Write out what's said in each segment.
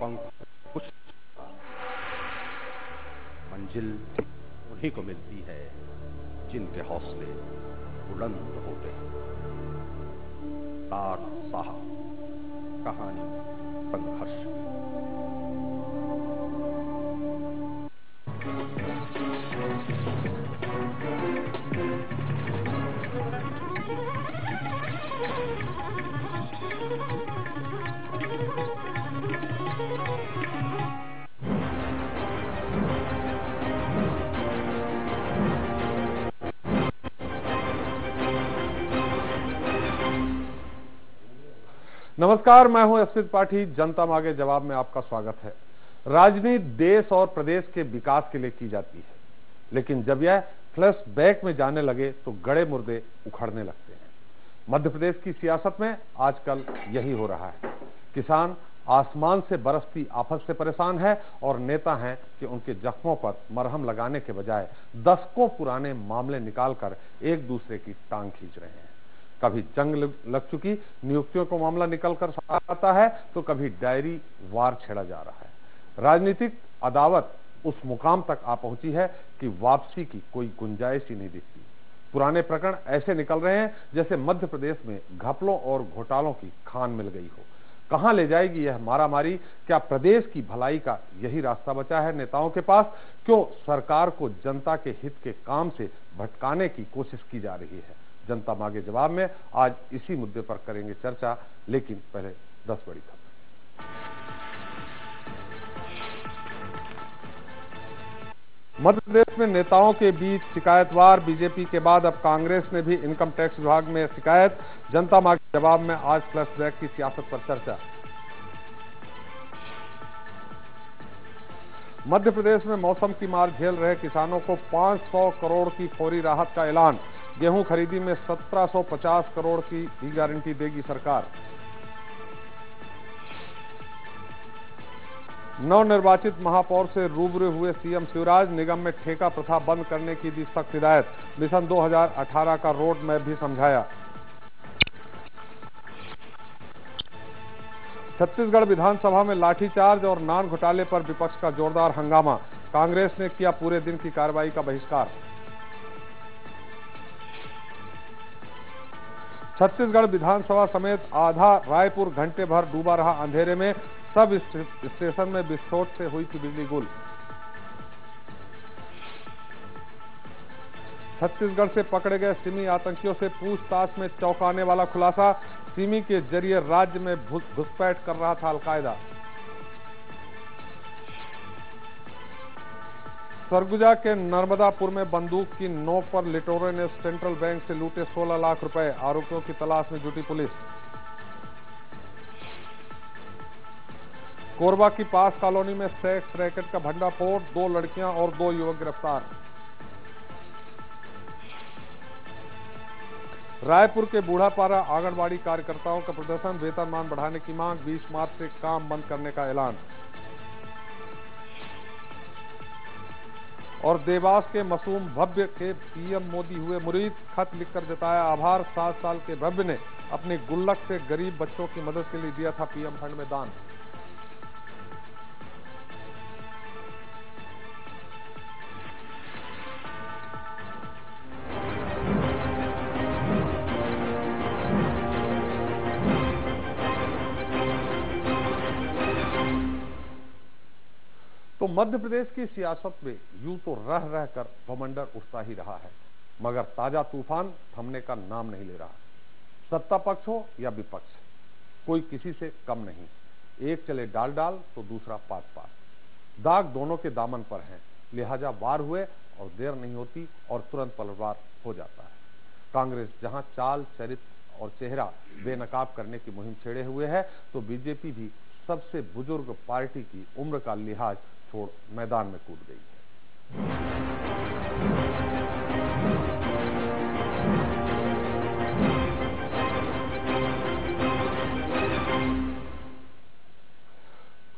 पंख कुछ मंजिल उन्हीं को मिलती है जिनके हौसले बुलंद होते हैं। तार साहब, कहानी संघर्ष। नमस्कार, मैं हूं एस त्रिपाठी। जनता मांगे जवाब में आपका स्वागत है। राजनीति देश और प्रदेश के विकास के लिए की जाती है, लेकिन जब यह फ्लैशबैक में जाने लगे तो गड़े मुर्दे उखड़ने लगते हैं। मध्य प्रदेश की सियासत में आजकल यही हो रहा है। किसान आसमान से बरसती आफत से परेशान है और नेता हैं कि उनके जख्मों पर मरहम लगाने के बजाय दशकों पुराने मामले निकालकर एक दूसरे की टांग खींच रहे हैं। कभी जंग लग चुकी नियुक्तियों को मामला निकलकर आता है तो कभी डायरी वार छेड़ा जा रहा है। राजनीतिक अदावत उस मुकाम तक आ पहुंची है कि वापसी की कोई गुंजाइश ही नहीं दिखती। पुराने प्रकरण ऐसे निकल रहे हैं जैसे मध्य प्रदेश में घपलों और घोटालों की खान मिल गई हो। कहां ले जाएगी यह मारामारी? क्या प्रदेश की भलाई का यही रास्ता बचा है नेताओं के पास? क्यों सरकार को जनता के हित के काम से भटकाने की कोशिश की जा रही है? जनता मांगे जवाब में आज इसी मुद्दे पर करेंगे चर्चा, लेकिन पहले 10 बड़ी खबर। मध्य प्रदेश में नेताओं के बीच शिकायतवार। बीजेपी के बाद अब कांग्रेस ने भी इनकम टैक्स विभाग में शिकायत। जनता मांगे जवाब में आज फ्लैशबैक की सियासत पर चर्चा। मध्य प्रदेश में मौसम की मार झेल रहे किसानों को 500 करोड़ की फौरी राहत का ऐलान। गेहूं खरीदी में 1750 करोड़ की भी गारंटी देगी सरकार। नवनिर्वाचित महापौर से रूबरू हुए सीएम शिवराज। निगम में ठेका प्रथा बंद करने की दी सख्त हिदायत। मिशन 2018 का रोड मैप भी समझाया। छत्तीसगढ़ विधानसभा में लाठीचार्ज और नान घोटाले पर विपक्ष का जोरदार हंगामा। कांग्रेस ने किया पूरे दिन की कार्रवाई का बहिष्कार। छत्तीसगढ़ विधानसभा समेत आधा रायपुर घंटे भर डूबा रहा अंधेरे में। सब स्टेशन में विस्फोट से हुई थी बिजली गुल। छत्तीसगढ़ से पकड़े गए सिमी आतंकियों से पूछताछ में चौंकाने वाला खुलासा। सिमी के जरिए राज्य में घुसपैठ कर रहा था अलकायदा। सरगुजा के नर्मदापुर में बंदूक की नोक पर लिटोरे ने सेंट्रल बैंक से लूटे 16 लाख रुपए। आरोपियों की तलाश में जुटी पुलिस। कोरबा की पास कॉलोनी में सेक्स रैकेट का भंडाफोड़। 2 लड़कियां और 2 युवक गिरफ्तार। रायपुर के बूढ़ापारा आंगनबाड़ी कार्यकर्ताओं का प्रदर्शन। वेतनमान बढ़ाने की मांग। 20 मार्च से काम बंद करने का ऐलान। और देवास के मासूम भव्य के पीएम मोदी हुए मुरीद। खत लिखकर जताया आभार। 7 साल के भव्य ने अपनी गुल्लक से गरीब बच्चों की मदद के लिए दिया था पीएम फंड में दान। तो मध्य प्रदेश की सियासत में यूं तो रह रहकर भमंडर उठता ही रहा है, मगर ताजा तूफान थमने का नाम नहीं ले रहा। सत्ता पक्ष हो या विपक्ष, कोई किसी से कम नहीं। एक चले डाल डाल तो दूसरा पात पात। दाग दोनों के दामन पर हैं, लिहाजा वार हुए और देर नहीं होती और तुरंत पलटवार हो जाता है। कांग्रेस जहां चाल, चरित्र और चेहरा बेनकाब करने की मुहिम छेड़े हुए है, तो बीजेपी भी सबसे बुजुर्ग पार्टी की उम्र का लिहाज छोड़ मैदान में कूद गई है।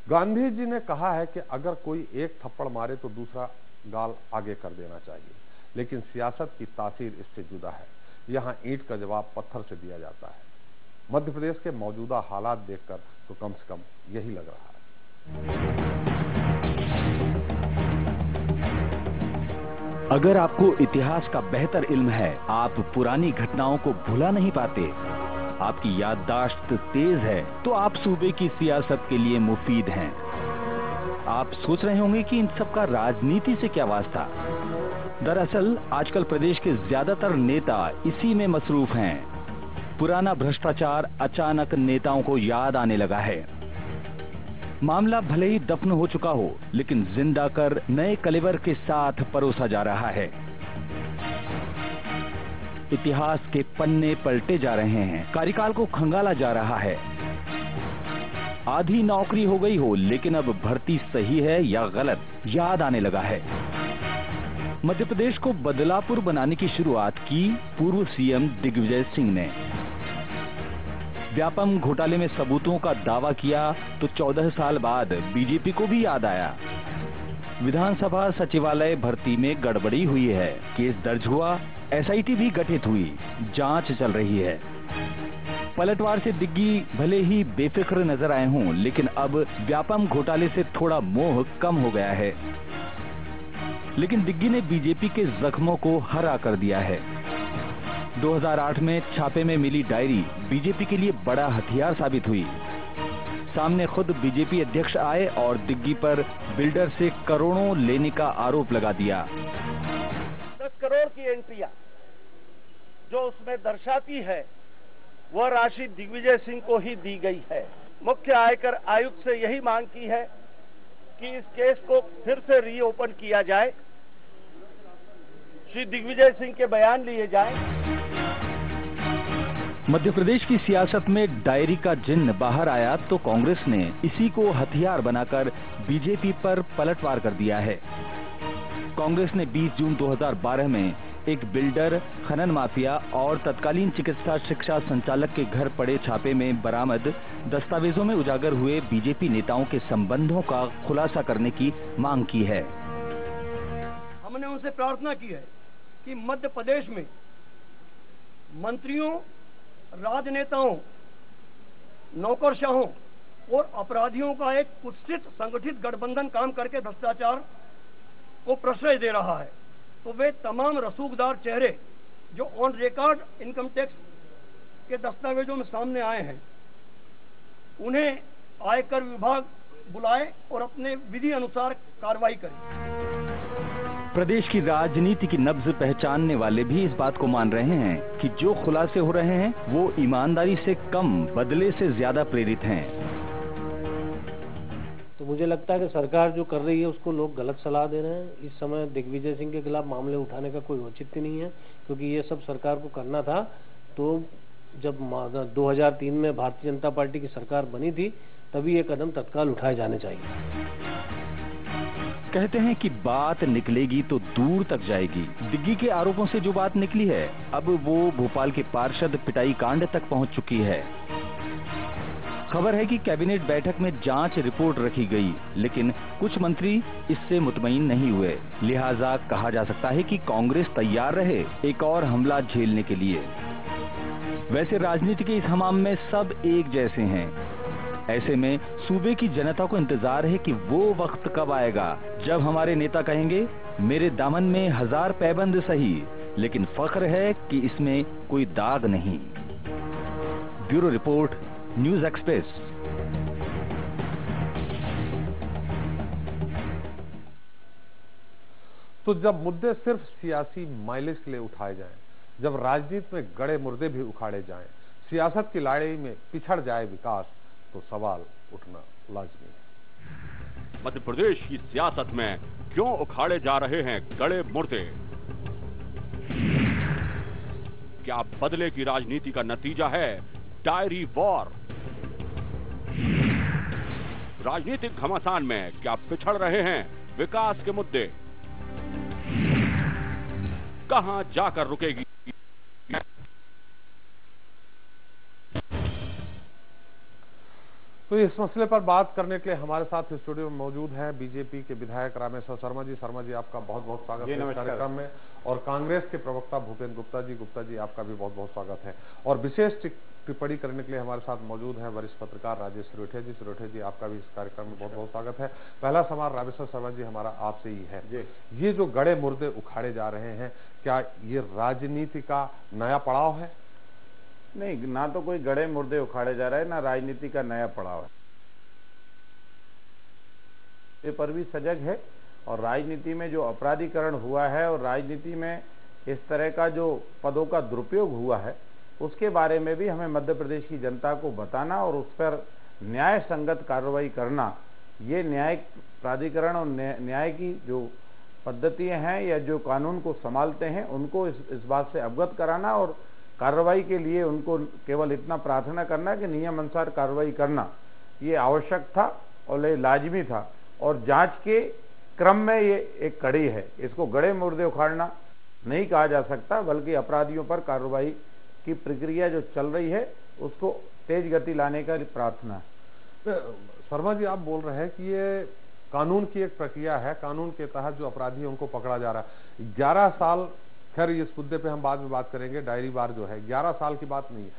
गांधी जी ने कहा है कि अगर कोई एक थप्पड़ मारे तो दूसरा गाल आगे कर देना चाहिए, लेकिन सियासत की तासीर इससे जुदा है। यहां ईंट का जवाब पत्थर से दिया जाता है। मध्य प्रदेश के मौजूदा हालात देखकर तो कम से कम यही लग रहा है। अगर आपको इतिहास का बेहतर इल्म है, आप पुरानी घटनाओं को भुला नहीं पाते, आपकी याददाश्त तेज है, तो आप सूबे की सियासत के लिए मुफीद हैं। आप सोच रहे होंगे कि इन सब का राजनीति से क्या वास्ता। दरअसल आजकल प्रदेश के ज्यादातर नेता इसी में मसरूफ हैं। पुराना भ्रष्टाचार अचानक नेताओं को याद आने लगा है। मामला भले ही दफन हो चुका हो, लेकिन जिंदा कर नए कलेवर के साथ परोसा जा रहा है। इतिहास के पन्ने पलटे जा रहे हैं, कार्यकाल को खंगाला जा रहा है। आधी नौकरी हो गई हो, लेकिन अब भर्ती सही है या गलत याद आने लगा है। मध्य प्रदेश को बदलापुर बनाने की शुरुआत की पूर्व सीएम दिग्विजय सिंह ने। व्यापम घोटाले में सबूतों का दावा किया तो 14 साल बाद बीजेपी को भी याद आया। विधानसभा सचिवालय भर्ती में गड़बड़ी हुई है, केस दर्ज हुआ, एसआईटी भी गठित हुई, जांच चल रही है। पलटवार से दिग्गी भले ही बेफिक्र नजर आए हों, लेकिन अब व्यापम घोटाले से थोड़ा मोह कम हो गया है। लेकिन दिग्गी ने बीजेपी के जख्मों को हरा कर दिया है। 2008 में छापे में मिली डायरी बीजेपी के लिए बड़ा हथियार साबित हुई। सामने खुद बीजेपी अध्यक्ष आए और दिग्गी पर बिल्डर से करोड़ों लेने का आरोप लगा दिया। 10 करोड़ की एंट्रियां जो उसमें दर्शाती है, वह राशि दिग्विजय सिंह को ही दी गई है। मुख्य आयकर आयुक्त से यही मांग की है कि इस केस को फिर से रीओपन किया जाए, श्री दिग्विजय सिंह के बयान लिए जाएं। मध्य प्रदेश की सियासत में डायरी का जिन्न बाहर आया तो कांग्रेस ने इसी को हथियार बनाकर बीजेपी पर पलटवार कर दिया है। कांग्रेस ने 20 जून 2012 में एक बिल्डर, खनन माफिया और तत्कालीन चिकित्सा शिक्षा संचालक के घर पड़े छापे में बरामद दस्तावेजों में उजागर हुए बीजेपी नेताओं के संबंधों का खुलासा करने की मांग की है। हमने उनसे प्रार्थना की है कि मध्य प्रदेश में मंत्रियों, राजनेताओं, नौकरशाहों और अपराधियों का एक कुत्सित संगठित गठबंधन काम करके भ्रष्टाचार को प्रश्रय दे रहा है, तो वे तमाम रसूखदार चेहरे जो ऑन रिकॉर्ड इनकम टैक्स के दस्तावेजों में सामने आए हैं, उन्हें आयकर विभाग बुलाए और अपने विधि अनुसार कार्रवाई करें। प्रदेश की राजनीति की नब्ज पहचानने वाले भी इस बात को मान रहे हैं कि जो खुलासे हो रहे हैं वो ईमानदारी से कम, बदले से ज्यादा प्रेरित हैं। तो मुझे लगता है कि सरकार जो कर रही है उसको लोग गलत सलाह दे रहे हैं। इस समय दिग्विजय सिंह के खिलाफ मामले उठाने का कोई औचित्य नहीं है, क्योंकि ये सब सरकार को करना था। तो जब 2003 में भारतीय जनता पार्टी की सरकार बनी थी, तभी ये कदम तत्काल उठाए जाने चाहिए। कहते हैं कि बात निकलेगी तो दूर तक जाएगी। दिग्गी के आरोपों से जो बात निकली है, अब वो भोपाल के पार्षद पिटाई कांड तक पहुंच चुकी है। खबर है कि कैबिनेट बैठक में जांच रिपोर्ट रखी गई, लेकिन कुछ मंत्री इससे मुतमईन नहीं हुए। लिहाजा कहा जा सकता है कि कांग्रेस तैयार रहे एक और हमला झेलने के लिए। वैसे राजनीति के इस हमाम में सब एक जैसे हैं। ऐसे में सूबे की जनता को इंतजार है कि वो वक्त कब आएगा जब हमारे नेता कहेंगे, मेरे दामन में 1000 पैबंद सही, लेकिन फख्र है कि इसमें कोई दाग नहीं। Bureau report, news express. तो जब मुद्दे सिर्फ सियासी माइलेज के लिए उठाए जाएं, जब राजनीति में गड़े मुर्दे भी उखाड़े जाएं, सियासत की लड़ाई में पिछड़ जाए विकास, तो सवाल उठना लाजमी है। मध्य प्रदेश की सियासत में क्यों उखाड़े जा रहे हैं गड़े मुर्दे? क्या बदले की राजनीति का नतीजा है डायरी वॉर? राजनीतिक घमासान में क्या पिछड़ रहे हैं विकास के मुद्दे? कहां जाकर रुकेगी? तो इस मसले पर बात करने के लिए हमारे साथ स्टूडियो में मौजूद हैं बीजेपी के विधायक रामेश्वर शर्मा जी। शर्मा जी, आपका बहुत बहुत स्वागत है इस कार्यक्रम में। और कांग्रेस के प्रवक्ता भूपेंद्र गुप्ता जी, आपका भी बहुत बहुत स्वागत है। और विशेष टिप्पणी करने के लिए हमारे साथ मौजूद हैं वरिष्ठ पत्रकार राजेश सिरोठिया जी। सिरोठिया जी, आपका भी इस कार्यक्रम में बहुत बहुत स्वागत है। पहला सवाल रामेश्वर शर्मा जी हमारा आपसे ही है, ये जो गड़े मुर्दे उखाड़े जा रहे हैं, क्या ये राजनीति का नया पड़ाव है? नहीं, ना तो कोई गड़े मुर्दे उखाड़े जा रहे हैं, ना राजनीति का नया पड़ाव है। ये पर भी सजग है, और राजनीति में जो अपराधीकरण हुआ है और राजनीति में इस तरह का जो पदों का दुरुपयोग हुआ है, उसके बारे में भी हमें मध्य प्रदेश की जनता को बताना और उस पर न्याय संगत कार्रवाई करना, ये न्यायिक प्राधिकरण और न्याय की जो पद्धतियां हैं या जो कानून को संभालते हैं उनको इस बात से अवगत कराना और कार्रवाई के लिए उनको केवल इतना प्रार्थना करना कि नियम अनुसार कार्रवाई करना, ये आवश्यक था और ये लाजमी था। और जांच के क्रम में ये एक कड़ी है, इसको गड़े मुर्दे उखाड़ना नहीं कहा जा सकता, बल्कि अपराधियों पर कार्रवाई की प्रक्रिया जो चल रही है उसको तेज गति लाने का प्रार्थना है। शर्मा जी, आप बोल रहे हैं कि ये कानून की एक प्रक्रिया है, कानून के तहत जो अपराधी उनको पकड़ा जा रहा है। 11 साल, खैर इस मुद्दे पे हम बाद में बात करेंगे, डायरी बार जो है 11 साल की बात नहीं है।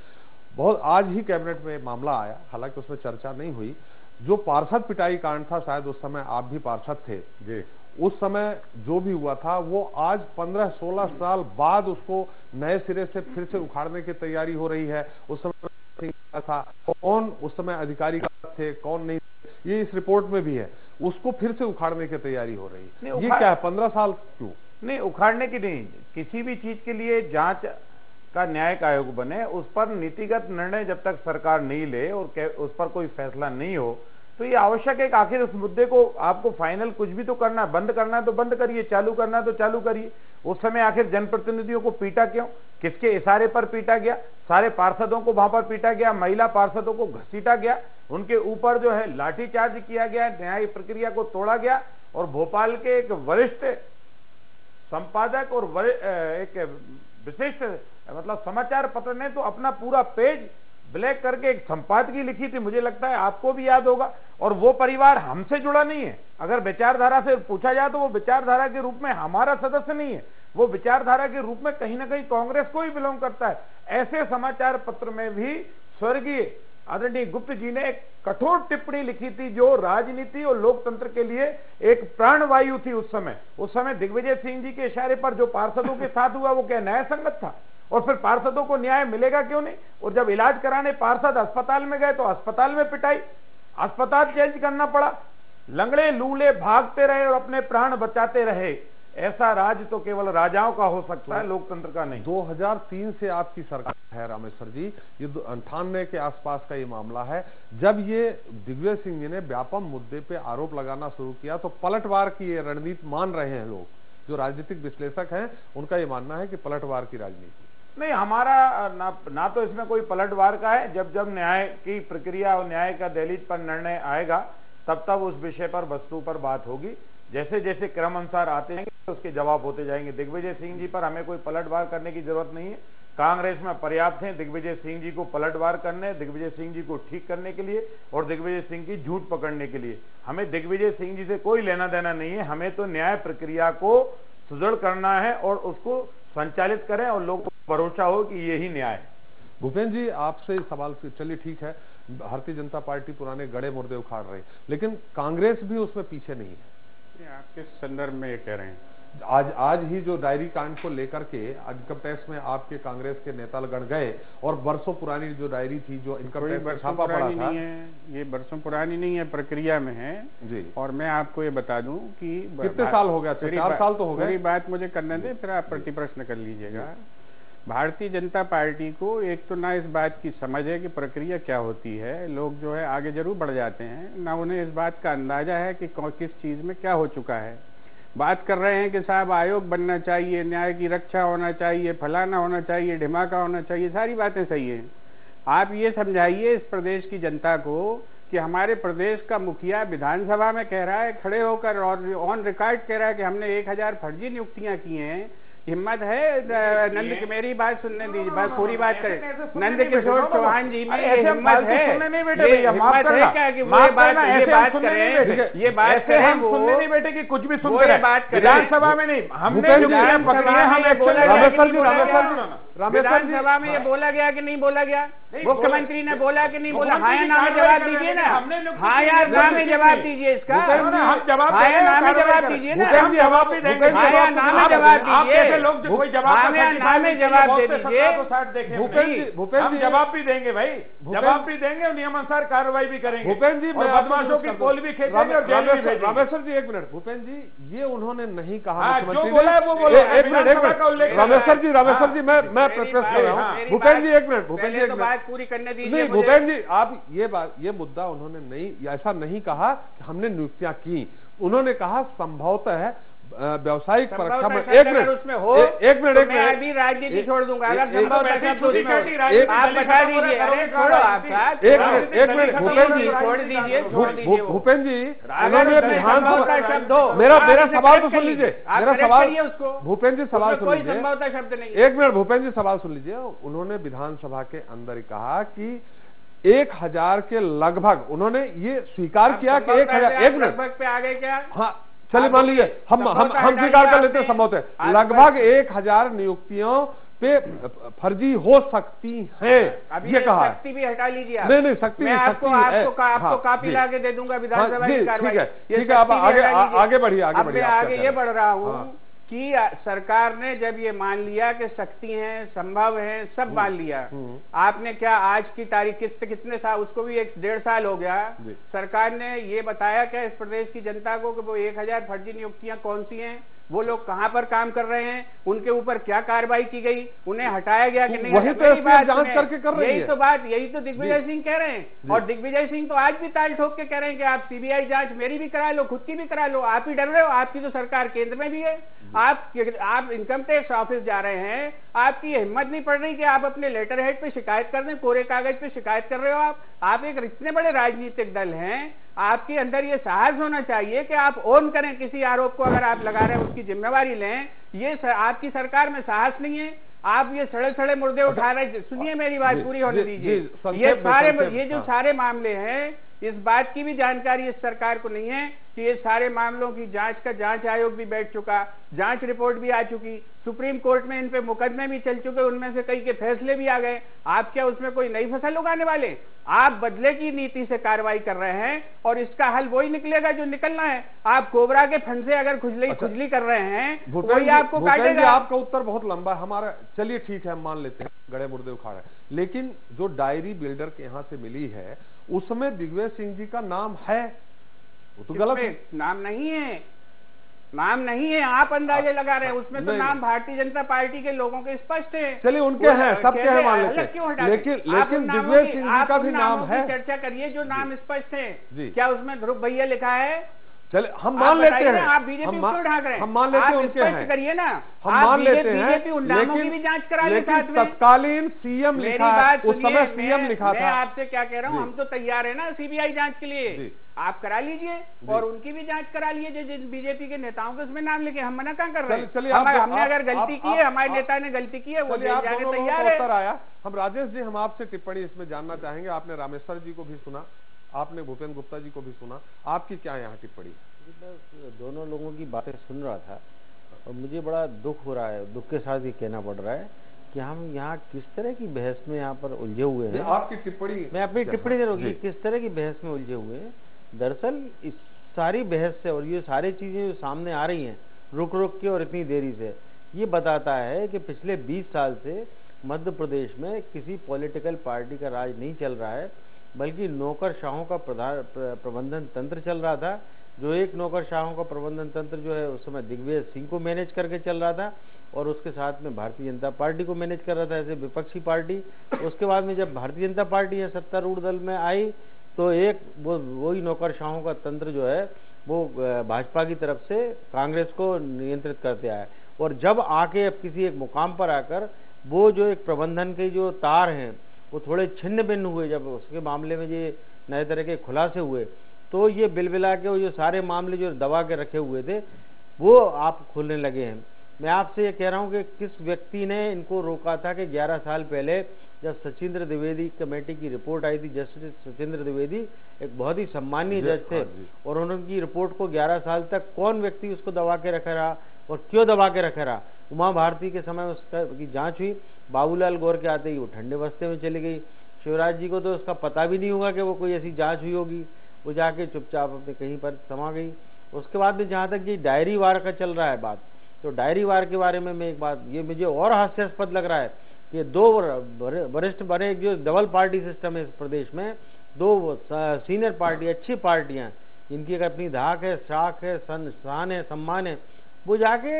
बहुत आज ही कैबिनेट में मामला आया, हालांकि उसमें चर्चा नहीं हुई। जो पार्षद पिटाई कांड था, शायद उस समय आप भी पार्षद थे जी, उस समय जो भी हुआ था वो आज 15-16 साल बाद उसको नए सिरे से फिर से उखाड़ने की तैयारी हो रही है। उस समय था कौन, उस समय अधिकारी थे कौन नहीं, ये इस रिपोर्ट में भी है, उसको फिर से उखाड़ने की तैयारी हो रही है। ये क्या है, 15 साल क्यों? नहीं, उखाड़ने की नहीं, किसी भी चीज के लिए जांच का न्यायिक आयोग बने, उस पर नीतिगत निर्णय जब तक सरकार नहीं ले और उस पर कोई फैसला नहीं हो, तो ये आवश्यक है कि आखिर उस मुद्दे को आपको फाइनल कुछ भी तो करना है, बंद करना है तो बंद करिए, चालू करना है तो चालू करिए। उस समय आखिर जनप्रतिनिधियों को पीटा क्यों, किसके इशारे पर पीटा गया? सारे पार्षदों को वहां पर पीटा गया, महिला पार्षदों को घसीटा गया, उनके ऊपर जो है लाठीचार्ज किया गया, न्याय प्रक्रिया को तोड़ा गया। और भोपाल के एक वरिष्ठ संपादक और एक विशिष्ट मतलब समाचार पत्र ने तो अपना पूरा पेज ब्लैक करके एक संपादकीय लिखी थी, मुझे लगता है आपको भी याद होगा। और वो परिवार हमसे जुड़ा नहीं है, अगर विचारधारा से पूछा जाए तो वो विचारधारा के रूप में हमारा सदस्य नहीं है, वो विचारधारा के रूप में कहीं ना कहीं कांग्रेस को ही बिलोंग करता है। ऐसे समाचार पत्र में भी स्वर्गीय आदरणीय गुप्त जी ने एक कठोर टिप्पणी लिखी थी जो राजनीति और लोकतंत्र के लिए एक प्राणवायु थी। उस समय दिग्विजय सिंह जी के इशारे पर जो पार्षदों के साथ हुआ वो क्या न्याय संगत था? और फिर पार्षदों को न्याय मिलेगा क्यों नहीं? और जब इलाज कराने पार्षद अस्पताल में गए तो अस्पताल में पिटाई, अस्पताल चेंज करना पड़ा, लंगड़े लूले भागते रहे और अपने प्राण बचाते रहे। ऐसा राज तो केवल राजाओं का हो सकता है, लोकतंत्र का नहीं। 2003 से आपकी सरकार है रामेश्वर जी, ये 98 के आसपास का ये मामला है। जब ये दिग्विजय सिंह जी ने व्यापम मुद्दे पे आरोप लगाना शुरू किया तो पलटवार की ये रणनीति मान रहे हैं लोग, जो राजनीतिक विश्लेषक हैं उनका ये मानना है कि पलटवार की राजनीति। नहीं, हमारा ना तो इसमें कोई पलटवार का है। जब जब न्याय की प्रक्रिया और न्याय का दहलीज पर निर्णय आएगा तब तब उस विषय पर वस्तु पर बात होगी। जैसे जैसे क्रम अनुसार आते हैं उसके जवाब होते जाएंगे। दिग्विजय सिंह जी पर हमें कोई पलटवार करने की जरूरत नहीं है, कांग्रेस में पर्याप्त है दिग्विजय सिंह जी को पलटवार करने, दिग्विजय सिंह जी को ठीक करने के लिए और दिग्विजय सिंह की झूठ पकड़ने के लिए। हमें दिग्विजय सिंह जी से कोई लेना देना नहीं है, हमें तो न्याय प्रक्रिया को सुदृढ़ करना है और उसको संचालित करें और लोगों को भरोसा हो कि यही न्याय है। भूपेंद्र जी, आपसे सवाल, चलिए ठीक है, भारतीय जनता पार्टी पुराने गड़े मुर्दे उखाड़ रही, लेकिन कांग्रेस भी उसमें पीछे नहीं है। आप किस संदर्भ में ये कह रहे हैं? आज ही जो डायरी कांड को लेकर के इनकम टैक्स में आपके कांग्रेस के नेतागण गए और बरसों पुरानी जो डायरी थी जो इनकम टैक्स में छापा पड़ा था, ये बरसों पुरानी नहीं है, प्रक्रिया में है जी। और मैं आपको ये बता दूं कि कितने साल हो गया? 4 साल तो हो गए। पूरी बात मुझे करने दें, फिर आप प्रतिप्रश्न कर लीजिएगा। भारतीय जनता पार्टी को एक तो ना इस बात की समझ है कि प्रक्रिया क्या होती है, लोग जो है आगे जरूर बढ़ जाते हैं, ना उन्हें इस बात का अंदाजा है कि किस चीज में क्या हो चुका है। बात कर रहे हैं कि साहब आयोग बनना चाहिए, न्याय की रक्षा होना चाहिए, फलाना होना चाहिए, ढिमाका होना चाहिए, सारी बातें सही हैं। आप ये समझाइए इस प्रदेश की जनता को कि हमारे प्रदेश का मुखिया विधानसभा में कह रहा है खड़े होकर और ऑन रिकॉर्ड कह रहा है कि हमने 1000 फर्जी नियुक्तियां की हैं। हिम्मत है नंद की, मेरी बात सुनने दीजिए, बात पूरी बात करें। नंद किशोर चौहान जी में ये हिम्मत है, ये हिम्मत है क्या कि वो ये बात करें, ये बात है हम सुनने नहीं बैठे कि कुछ भी सुनते बात करें विधानसभा में नहीं। हमने जो पकड़ी है, हमें बोला विधानसभा में ये बोला गया कि नहीं बोला गया? मुख्यमंत्री ने बोला कि नहीं बोला? हाँ या ना में जवाब दीजिए ना, हाँ या ना में जवाब दीजिए इसका, हाँ या ना में जवाब दीजिए ना, हाँ या ना में जवाब दीजिए, हाँ या ना में जवाब दे दीजिए। भूपेंद्र जी जवाब भी देंगे भाई, जवाब भी देंगे और नियमानुसार कार्रवाई भी करेंगे। भूपेंद्र जी, बदमाशों की पोल भी खेलेंगे और जेल भी भेजेंगे। रामेश्वर जी एक मिनट, भूपेंद्र जी ये उन्होंने नहीं कहा, जो बोला है वो बोला। एक मिनट रामेश्वर जी मैं प्रश्न कर रहा हूँ। भूपेंद्र जी एक मिनट, भूपेंद्र जी एक मिनट पूरी करने दीजिए। भूपेंद्र जी आप ये मुद्दा उन्होंने नहीं, ऐसा नहीं कहा कि हमने नियुक्तियां की। उन्होंने कहा संभवतः व्यावसायिक परीक्षा में एक मिनट उसमें हो, एक मिनट अभी राजनीति छोड़ दूंगा अगर आप बता दीजिए। अरे छोड़ो आप एक मिनट भूपेंद्र जी छोड़ दीजिए, भूपेंद्र जी उन्होंने विधानसभा शब्द हो, मेरा सवाल तो सुन लीजिए, मेरा सवाल उसको भूपेंद्र जी सवाल सुन लीजिए, संभवतः शब्द नहीं। एक मिनट भूपेंद्र जी सवाल सुन लीजिए। उन्होंने विधानसभा के अंदर ही कहा कि 1000 के लगभग, उन्होंने ये स्वीकार किया कि 1000, एक मिनट लगभग पे आ गए क्या? हाँ चलिए मान लीजिए हम स्वीकार कर लेते हैं संभवतः लगभग 1000 नियुक्तियों पे फर्जी हो सकती हैं, ये कहा। शक्ति भी हटा लीजिए। नहीं शक्ति, मैं आपको कापी ला के दे दूंगा विधानसभा की कार्रवाई। ठीक है, आप आगे बढ़िए, आगे ये बढ़ रहा हूँ कि सरकार ने जब ये मान लिया कि शक्ति है, संभव है, सब मान लिया। आपने क्या आज की तारीख कितने साल, उसको भी 1-1.5 साल हो गया, सरकार ने ये बताया क्या इस प्रदेश की जनता को कि वो 1000 फर्जी नियुक्तियां कौन सी हैं, वो लोग कहां पर काम कर रहे हैं, उनके ऊपर क्या कार्रवाई की गई, उन्हें हटाया गया कि नहीं? वही तो जांच करके कर रही है। यही तो बात, यही तो दिग्विजय सिंह कह रहे हैं। और दिग्विजय सिंह तो आज भी ताल ठोक के कह रहे हैं कि आप सीबीआई जांच मेरी भी करा लो, खुद की भी करा लो। आप ही डर रहे हो, आपकी तो सरकार केंद्र में भी है। आप इनकम टैक्स ऑफिस जा रहे हैं, आपकी हिम्मत नहीं पड़ रही कि आप अपने लेटर हेड पे शिकायत कर दें, कोरे कागज पे शिकायत कर रहे हो। आप एक इतने बड़े राजनीतिक दल हैं, आपके अंदर ये साहस होना चाहिए कि आप ओन करें किसी आरोप को, अगर आप लगा रहे हैं उसकी जिम्मेवारी लें। ये आपकी सरकार में साहस नहीं है, आप ये सड़े मुर्दे उठा रहे। सुनिए मेरी बात पूरी होने दीजिए। ये जो सारे मामले हैं, इस बात की भी जानकारी इस सरकार को नहीं है कि ये सारे मामलों की जांच का जांच आयोग भी बैठ चुका, जांच रिपोर्ट भी आ चुकी, सुप्रीम कोर्ट में इन पे मुकदमे भी चल चुके, उनमें से कई के फैसले भी आ गए। आप क्या उसमें कोई नई फसल उगाने वाले? आप बदले की नीति से कार्रवाई कर रहे हैं और इसका हल वही निकलेगा जो निकलना है। आप कोबरा के फंड से अगर खुजली कर रहे हैं, वही आपको काटेगा। आपका उत्तर बहुत लंबा है हमारा, चलिए ठीक है हम मान लेते हैं गड़े मुर्दे उखाड़ है, लेकिन जो डायरी बिल्डर के यहाँ से मिली है उसमें दिग्विजय सिंह जी का नाम है, वो तो गलत है। नाम नहीं है, नाम नहीं है, आप अंदाजे लगा रहे हैं। उसमें तो नाम भारतीय जनता पार्टी के लोगों के स्पष्ट है। चलिए उनके हैं, सबके हैं मान लेते हैं, लेकिन दिग्विजय सिंह जी का भी नाम है। चर्चा करिए जो नाम स्पष्ट है, क्या उसमें ध्रुव भैया लिखा है? चले हम मान लेते हैं, आप बीजेपी क्यों ढाक रहे हैं? हम मान लेते हैं उनके हैं, करिए ना, हम मान लेते हैं, बीजेपी उन नामों की भी जांच करा ले साथ में। तत्कालीन सीएम लिखा है, उस समय सीएम लिखा था। मैं आपसे क्या कह रहा हूँ, हम तो तैयार है ना सीबीआई जांच के लिए, आप करा लीजिए और उनकी भी जांच करा लीजिए। जिन बीजेपी के नेताओं के उसमें नाम लिखे, हम मना कहाँ कर रहे हैं? हमने अगर गलती की है, हमारे नेता ने गलती की है, वो जाने तैयार है। आया हम राजेश जी, हम आपसे टिप्पणी इसमें जानना चाहेंगे। आपने रामेश्वर जी को भी सुना, आपने भूपेंद्र गुप्ता जी को भी सुना, आपकी क्या यहाँ टिप्पणी? दोनों लोगों की बातें सुन रहा था और मुझे बड़ा दुख हो रहा है, दुख के साथ ये कहना पड़ रहा है कि हम यहाँ किस तरह की बहस में यहाँ पर उलझे हुए हैं। आपकी टिप्पणी, मैं अपनी टिप्पणी दे रहा हूँ, किस तरह की बहस में उलझे हुए हैं। दरअसल इस सारी बहस से और ये सारी चीजें जो सामने आ रही हैं रुक रुक के और इतनी देरी से, ये बताता है कि पिछले 20 साल से मध्य प्रदेश में किसी पॉलिटिकल पार्टी का राज नहीं चल रहा है, बल्कि नौकरशाहों का प्रबंधन तंत्र चल रहा था। जो एक नौकरशाहों का प्रबंधन तंत्र जो है उस समय दिग्विजय सिंह को मैनेज करके चल रहा था और उसके साथ में भारतीय जनता पार्टी को मैनेज कर रहा था ऐसे विपक्षी पार्टी। उसके बाद में जब भारतीय जनता पार्टी है सत्तारूढ़ दल में आई तो एक वही नौकरशाहों का तंत्र जो है वो भाजपा की तरफ से कांग्रेस को नियंत्रित करते आए और जब आके अब किसी एक मुकाम पर आकर वो जो एक प्रबंधन के जो तार हैं वो थोड़े छिन्न भिन्न हुए, जब उसके मामले में ये नए तरह के खुलासे हुए तो ये बिलबिला के वो जो सारे मामले जो दबा के रखे हुए थे वो आप खुलने लगे हैं। मैं आपसे ये कह रहा हूँ कि किस व्यक्ति ने इनको रोका था कि 11 साल पहले जब सचिंद्र द्विवेदी कमेटी की रिपोर्ट आई थी, जस्टिस सचिंद्र द्विवेदी एक बहुत ही सम्मानीय जज थे और उनकी रिपोर्ट को 11 साल तक कौन व्यक्ति उसको दबा के रखा रहा, और क्यों दबा के रखा रहा। उमा भारती के समय उसका की जांच हुई, बाबूलाल गौर के आते ही वो ठंडे बस्ते में चली गई। शिवराज जी को तो उसका पता भी नहीं होगा कि वो कोई ऐसी जांच हुई होगी, वो जाके चुपचाप अपने कहीं पर समा गई। उसके बाद में जहाँ तक ये डायरी वार का चल रहा है बात, तो डायरी वार के बारे में मैं एक बात, ये मुझे और हास्यास्पद लग रहा है कि दो वरिष्ठ बड़े जो डबल पार्टी सिस्टम है इस प्रदेश में, दो सीनियर पार्टी अच्छी पार्टियां इनकी अगर अपनी धाक है, शाख है, शान है, सम्मान है, वो जाके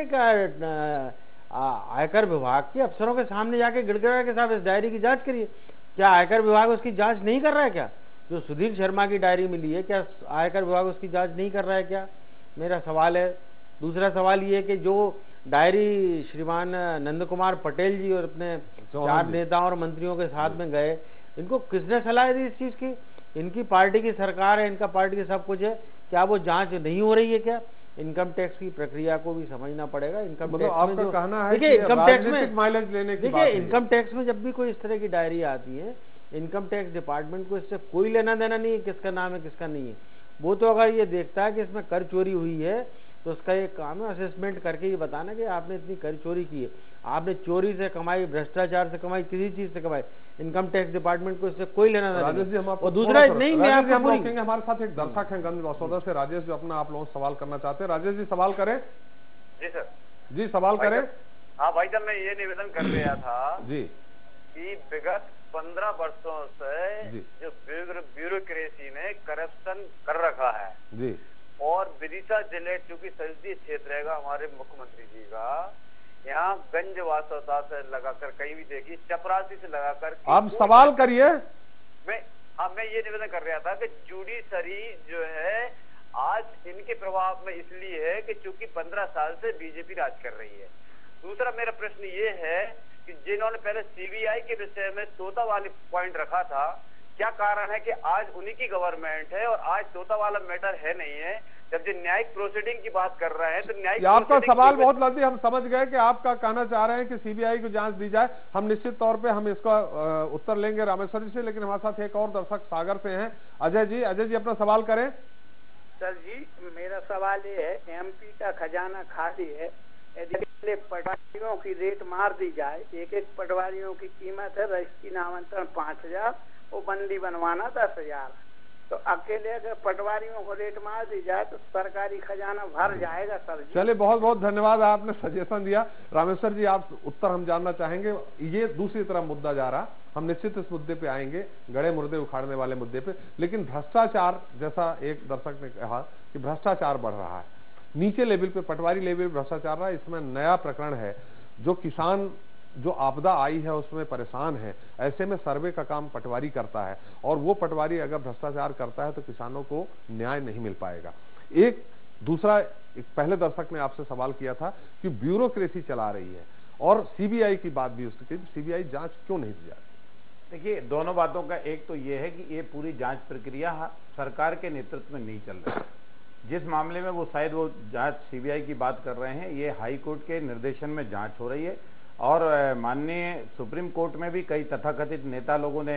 आयकर विभाग के अफसरों के सामने जाके गिड़गिड़ा के साथ इस डायरी की जांच करिए। क्या आयकर विभाग उसकी जांच नहीं कर रहा है क्या? जो सुधीर शर्मा की डायरी मिली है, क्या आयकर विभाग उसकी जांच नहीं कर रहा है क्या? मेरा सवाल है। दूसरा सवाल ये कि जो डायरी श्रीमान नंद कुमार पटेल जी और अपने 4 नेताओं और मंत्रियों के साथ में गए, इनको किसने सलाह दी इस चीज की? इनकी पार्टी की सरकार है, इनका पार्टी की सब कुछ है, क्या वो जांच नहीं हो रही है क्या? इनकम टैक्स की प्रक्रिया को भी समझना पड़ेगा। इनकम टैक्स में जो कहना है, देखिए इनकम टैक्स में माइलेज लेने की देखिए इनकम टैक्स में जब भी कोई इस तरह की डायरी आती है, इनकम टैक्स डिपार्टमेंट को इससे कोई लेना देना नहीं है किसका नाम है किसका नहीं है। वो तो अगर ये देखता है कि इसमें कर चोरी हुई है तो उसका एक काम है असेसमेंट करके ये बताना कि आपने इतनी कर चोरी की है, आपने चोरी से कमाई, भ्रष्टाचार से कमाई, किसी चीज से कमाई, इनकम टैक्स डिपार्टमेंट को इससे कोई लेना देना नहीं। और दूसरा नहीं, मैं आपको बोलेंगे, हमारे साथ एक दर्शक हैं गंज मसौदा से, राजेश, जो अपना आप लोगों से सवाल करना चाहते हैं। राजेश जी सवाल करें। जी सर। जी सवाल करें। हाँ भाई साहब, मैं ये निवेदन कर रहा था जी कि विगत 15 वर्षों से जो ब्यूरोक्रेसी ने करप्शन कर रखा है जी, और विदिशा जिले चूंकि संसदीय क्षेत्र रहेगा हमारे मुख्यमंत्री जी का, यहाँ गंज वासवता से लगाकर कहीं भी देखिए, चपरासी से लगाकर, आप सवाल करिए। मैं ये निवेदन कर रहा था कि जुडिशरी जो है आज इनके प्रभाव में इसलिए है कि चूंकि 15 साल से बीजेपी राज कर रही है। दूसरा मेरा प्रश्न ये है कि जिन्होंने पहले सीबीआई के विषय में तोता वाली पॉइंट रखा था, क्या कारण है कि आज उन्हीं की गवर्नमेंट है और आज तोता वाला मैटर है नहीं है? जब जो न्यायिक प्रोसीडिंग की बात कर रहे हैं तो न्यायिक आपका सवाल बहुत लंबी, हम समझ गए कि आपका कहना चाह रहे हैं कि सीबीआई को जांच दी जाए। हम निश्चित तौर पे हम इसका उत्तर लेंगे रामेश्वर जी से, लेकिन हमारे साथ एक और दर्शक सागर से हैं, अजय जी। अजय जी अपना सवाल करें। सर जी, मेरा सवाल ये है, एमपी का खजाना खाली है, यदि पटवारियों की रेट मार दी जाए, एक पटवारियों की कीमत है रजिस्ट्री नामांतरण 5000, वो बंदी बनवाना 10,000, तो अकेले अगर पटवारियों को रेट मार दी जाए तो सरकारी खजाना भर जाएगा सर जी। चलिए बहुत बहुत धन्यवाद, आपने सजेशन दिया। रामेश्वर जी आप उत्तर हम जानना चाहेंगे। ये दूसरी तरफ मुद्दा जा रहा, हम निश्चित इस मुद्दे पे आएंगे, गड़े मुर्दे उखाड़ने वाले मुद्दे पे, लेकिन भ्रष्टाचार, जैसा एक दर्शक ने कहा कि भ्रष्टाचार बढ़ रहा है, नीचे लेवल पे पटवारी लेवल भ्रष्टाचार रहा है। इसमें नया प्रकरण है, जो किसान जो आपदा आई है उसमें परेशान है, ऐसे में सर्वे का काम पटवारी करता है, और वो पटवारी अगर भ्रष्टाचार करता है तो किसानों को न्याय नहीं मिल पाएगा। एक दूसरा, एक पहले दर्शक ने आपसे सवाल किया था कि ब्यूरोक्रेसी चला रही है, और सीबीआई की बात भी उसकी, सीबीआई जांच क्यों नहीं दी जाती? देखिए, दोनों बातों का एक तो ये है कि ये पूरी जांच प्रक्रिया सरकार के नेतृत्व में नहीं चल रही है। जिस मामले में वो शायद वो जांच सीबीआई की बात कर रहे हैं, ये हाई कोर्ट के निर्देशन में जांच हो रही है, और माननीय सुप्रीम कोर्ट में भी कई तथाकथित नेता लोगों ने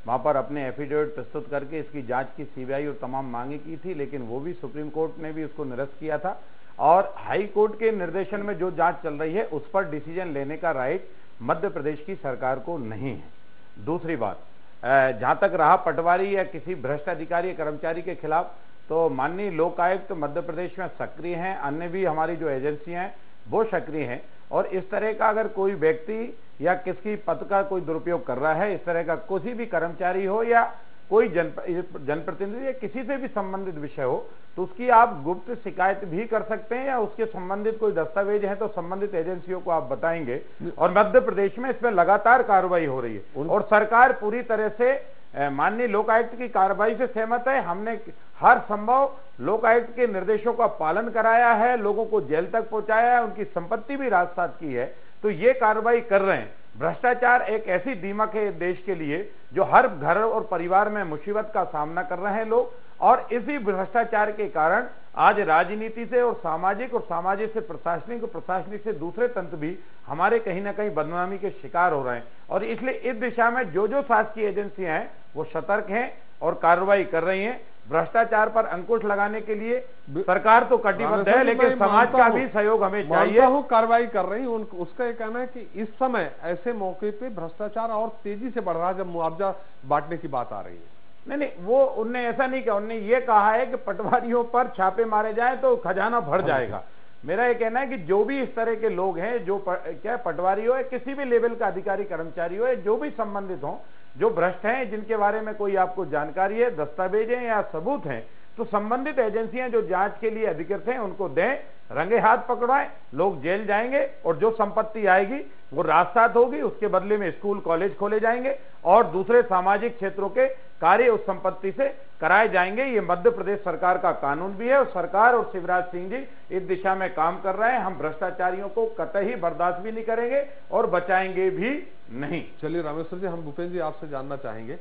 वहां पर अपने एफिडेविट प्रस्तुत करके इसकी जांच की सीबीआई और तमाम मांगे की थी, लेकिन वो भी सुप्रीम कोर्ट ने भी उसको निरस्त किया था। और हाई कोर्ट के निर्देशन में जो जांच चल रही है उस पर डिसीजन लेने का राइट मध्य प्रदेश की सरकार को नहीं है। दूसरी बात, जहां तक रहा पटवारी या किसी भ्रष्ट अधिकारी या कर्मचारी के खिलाफ, तो माननीय लोकायुक्त मध्य प्रदेश में सक्रिय हैं, अन्य भी हमारी जो एजेंसियां हैं वो सक्रिय हैं, और इस तरह का अगर कोई व्यक्ति या किसी पद का कोई दुरुपयोग कर रहा है, इस तरह का किसी भी कर्मचारी हो या कोई जनप्रतिनिधि या किसी से भी संबंधित विषय हो, तो उसकी आप गुप्त शिकायत भी कर सकते हैं, या उसके संबंधित कोई दस्तावेज है तो संबंधित एजेंसियों को आप बताएंगे। और मध्य प्रदेश में इसमें लगातार कार्रवाई हो रही है, और सरकार पूरी तरह से माननीय लोकायुक्त की कार्रवाई से सहमत है। हमने हर संभव लोकायुक्त के निर्देशों का पालन कराया है, लोगों को जेल तक पहुंचाया है, उनकी संपत्ति भी राजसात की है, तो ये कार्रवाई कर रहे हैं। भ्रष्टाचार एक ऐसी दीमक है देश के लिए जो हर घर और परिवार में मुसीबत का सामना कर रहे हैं लोग, और इसी भ्रष्टाचार के कारण आज राजनीति से और सामाजिक से प्रशासनिक और प्रशासनिक से दूसरे तंत्र भी हमारे कहीं ना कहीं बदनामी के शिकार हो रहे हैं। और इसलिए इस दिशा में जो शासकीय एजेंसियां हैं वो सतर्क हैं और कार्रवाई कर रही हैं। भ्रष्टाचार पर अंकुश लगाने के लिए सरकार तो कटिबद्ध है, लेकिन समाज का भी सहयोग हमें चाहिए। कार्रवाई कर रही हूं। उसका ये कहना है कि इस समय ऐसे मौके पे भ्रष्टाचार और तेजी से बढ़ रहा है जब मुआवजा बांटने की बात आ रही है। नहीं, वो उनने ऐसा नहीं कहा। उनने ये कहा है कि पटवारियों पर छापे मारे जाए तो खजाना भर जाएगा। मेरा ये कहना है कि जो भी इस तरह के लोग हैं, जो क्या पटवारी हो, किसी भी लेवल का अधिकारी कर्मचारी हो, जो भी संबंधित हो, जो भ्रष्ट हैं, जिनके बारे में कोई आपको जानकारी है, दस्तावेज हैं या सबूत हैं, तो संबंधित एजेंसियां जो जांच के लिए अधिकृत हैं उनको दें, रंगे हाथ पकड़वाएं, लोग जेल जाएंगे और जो संपत्ति आएगी वो राजसात होगी। उसके बदले में स्कूल कॉलेज खोले जाएंगे और दूसरे सामाजिक क्षेत्रों के कार्य उस संपत्ति से कराए जाएंगे। ये मध्य प्रदेश सरकार का कानून भी है और सरकार और शिवराज सिंह जी इस दिशा में काम कर रहे हैं। हम भ्रष्टाचारियों को कतई बर्दाश्त भी नहीं करेंगे और बचाएंगे भी नहीं। चलिए रामेश्वर जी, हम भूपेंद्र जी आपसे जानना चाहेंगे,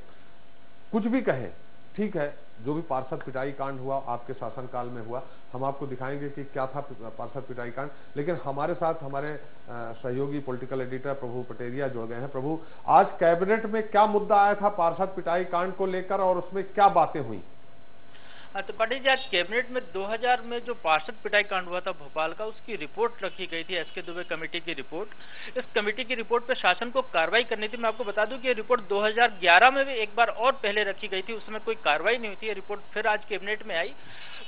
कुछ भी कहें ठीक है, जो भी पार्षद पिटाई कांड हुआ आपके शासनकाल में हुआ, हम आपको दिखाएंगे कि क्या था पार्षद पिटाई कांड। लेकिन हमारे साथ हमारे सहयोगी पॉलिटिकल एडिटर प्रभु पटेरिया जुड़ गए हैं। प्रभु, आज कैबिनेट में क्या मुद्दा आया था पार्षद पिटाई कांड को लेकर और उसमें क्या बातें हुई? तो पंडित जी, आज कैबिनेट में 2000 में जो पार्षद पिटाई कांड हुआ था भोपाल का, उसकी रिपोर्ट रखी गई थी, एसके दुबे कमेटी की रिपोर्ट। इस कमेटी की रिपोर्ट पे शासन को कार्रवाई करनी थी। मैं आपको बता दूं कि ये रिपोर्ट 2011 में भी एक बार और पहले रखी गई थी, उसमें कोई कार्रवाई नहीं हुई थी। ये रिपोर्ट फिर आज कैबिनेट में आई,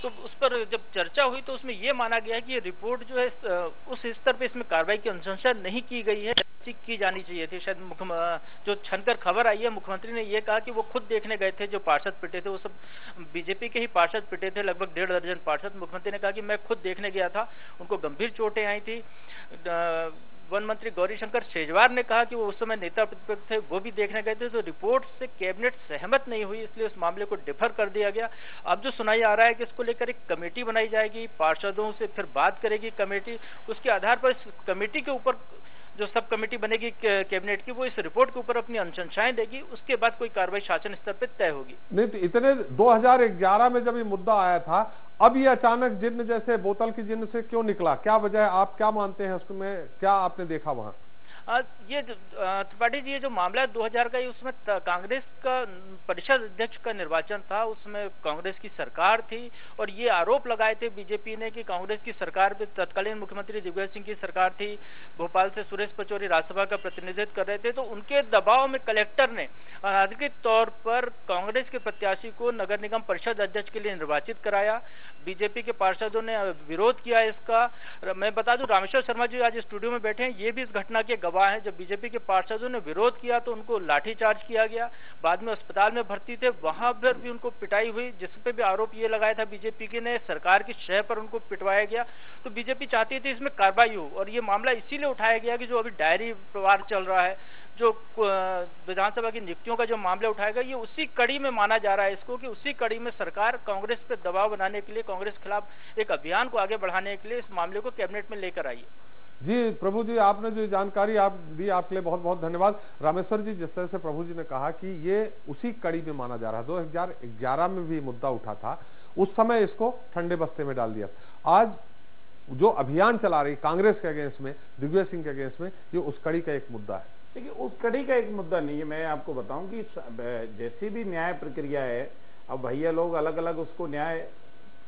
तो उस पर जब चर्चा हुई तो उसमें ये माना गया कि ये रिपोर्ट जो है उस स्तर पे इसमें कार्रवाई की अनुशंसा नहीं की गई है, की जानी चाहिए थी। शायद जो छनकर खबर आई है, मुख्यमंत्री ने ये कहा कि वो खुद देखने गए थे, जो पार्षद पिटे थे वो सब बीजेपी के ही पार्षद पिटे थे, लगभग 1.5 दर्जन पार्षद। मुख्यमंत्री ने कहा कि मैं खुद देखने गया था, उनको गंभीर चोटें आई थी। वन मंत्री गौरीशंकर शेजवार ने कहा कि वो उस समय नेता प्रतिपक्ष थे, वो भी देखने गए थे। तो रिपोर्ट से कैबिनेट सहमत नहीं हुई, इसलिए उस मामले को डिफर कर दिया गया। अब जो सुनाई आ रहा है कि इसको लेकर एक कमेटी बनाई जाएगी, पार्षदों से फिर बात करेगी कमेटी, उसके आधार पर इस कमेटी के ऊपर जो सब कमेटी बनेगी कैबिनेट की, वो इस रिपोर्ट के ऊपर अपनी अनुशंसाएं देगी, उसके बाद कोई कार्रवाई शासन स्तर पर तय होगी। नहीं तो इतने 2011 में जब ये मुद्दा आया था, अब ये अचानक जिन्न जैसे बोतल की जिन्न से क्यों निकला? क्या वजह है? आप क्या मानते हैं उसमें? क्या आपने देखा वहां? ये त्रिपाठी जी, ये जो मामला है 2000 का, उसमें कांग्रेस का परिषद अध्यक्ष का निर्वाचन था, उसमें कांग्रेस की सरकार थी और ये आरोप लगाए थे बीजेपी ने कि कांग्रेस की सरकार पे तत्कालीन मुख्यमंत्री दिग्विजय सिंह की सरकार थी, भोपाल से सुरेश पचौरी राज्यसभा का प्रतिनिधित्व कर रहे थे, तो उनके दबाव में कलेक्टर ने अनाधिकृत तौर पर कांग्रेस के प्रत्याशी को नगर निगम परिषद अध्यक्ष के लिए निर्वाचित कराया। बीजेपी के पार्षदों ने विरोध किया इसका। मैं बता दूं, रामेश्वर शर्मा जी आज स्टूडियो में बैठे हैं, ये भी इस घटना के गवाह हैं। जब बीजेपी के पार्षदों ने विरोध किया तो उनको लाठीचार्ज किया गया, बाद में अस्पताल में भर्ती थे, वहां पर भी उनको पिटाई हुई, जिस पे भी आरोप ये लगाया था बीजेपी के ने, सरकार की शह पर उनको पिटवाया गया। तो बीजेपी चाहती थी इसमें कार्रवाई हो, और ये मामला इसीलिए उठाया गया कि जो अभी डायरी प्रवार चल रहा है, जो विधानसभा की नियुक्तियों का जो मामला उठाएगा, ये उसी कड़ी में माना जा रहा है इसको, कि उसी कड़ी में सरकार कांग्रेस पे दबाव बनाने के लिए, कांग्रेस खिलाफ एक अभियान को आगे बढ़ाने के लिए इस मामले को कैबिनेट में लेकर आई है। जी प्रभु जी, आपने जो जानकारी आप दी, आपके लिए बहुत बहुत धन्यवाद। रामेश्वर जी, जिस तरह से प्रभु जी ने कहा कि ये उसी कड़ी में माना जा रहा है, 2011 में भी मुद्दा उठा था, उस समय इसको ठंडे बस्ते में डाल दिया। आज जो अभियान चला रही कांग्रेस के अगेंस्ट में, दिग्विजय सिंह के अगेंस्ट में, ये उस कड़ी का एक मुद्दा है। देखिए, उस कड़ी का एक मुद्दा नहीं है। मैं आपको बताऊं कि जैसी भी न्याय प्रक्रिया है, अब भैया लोग अलग अलग उसको न्याय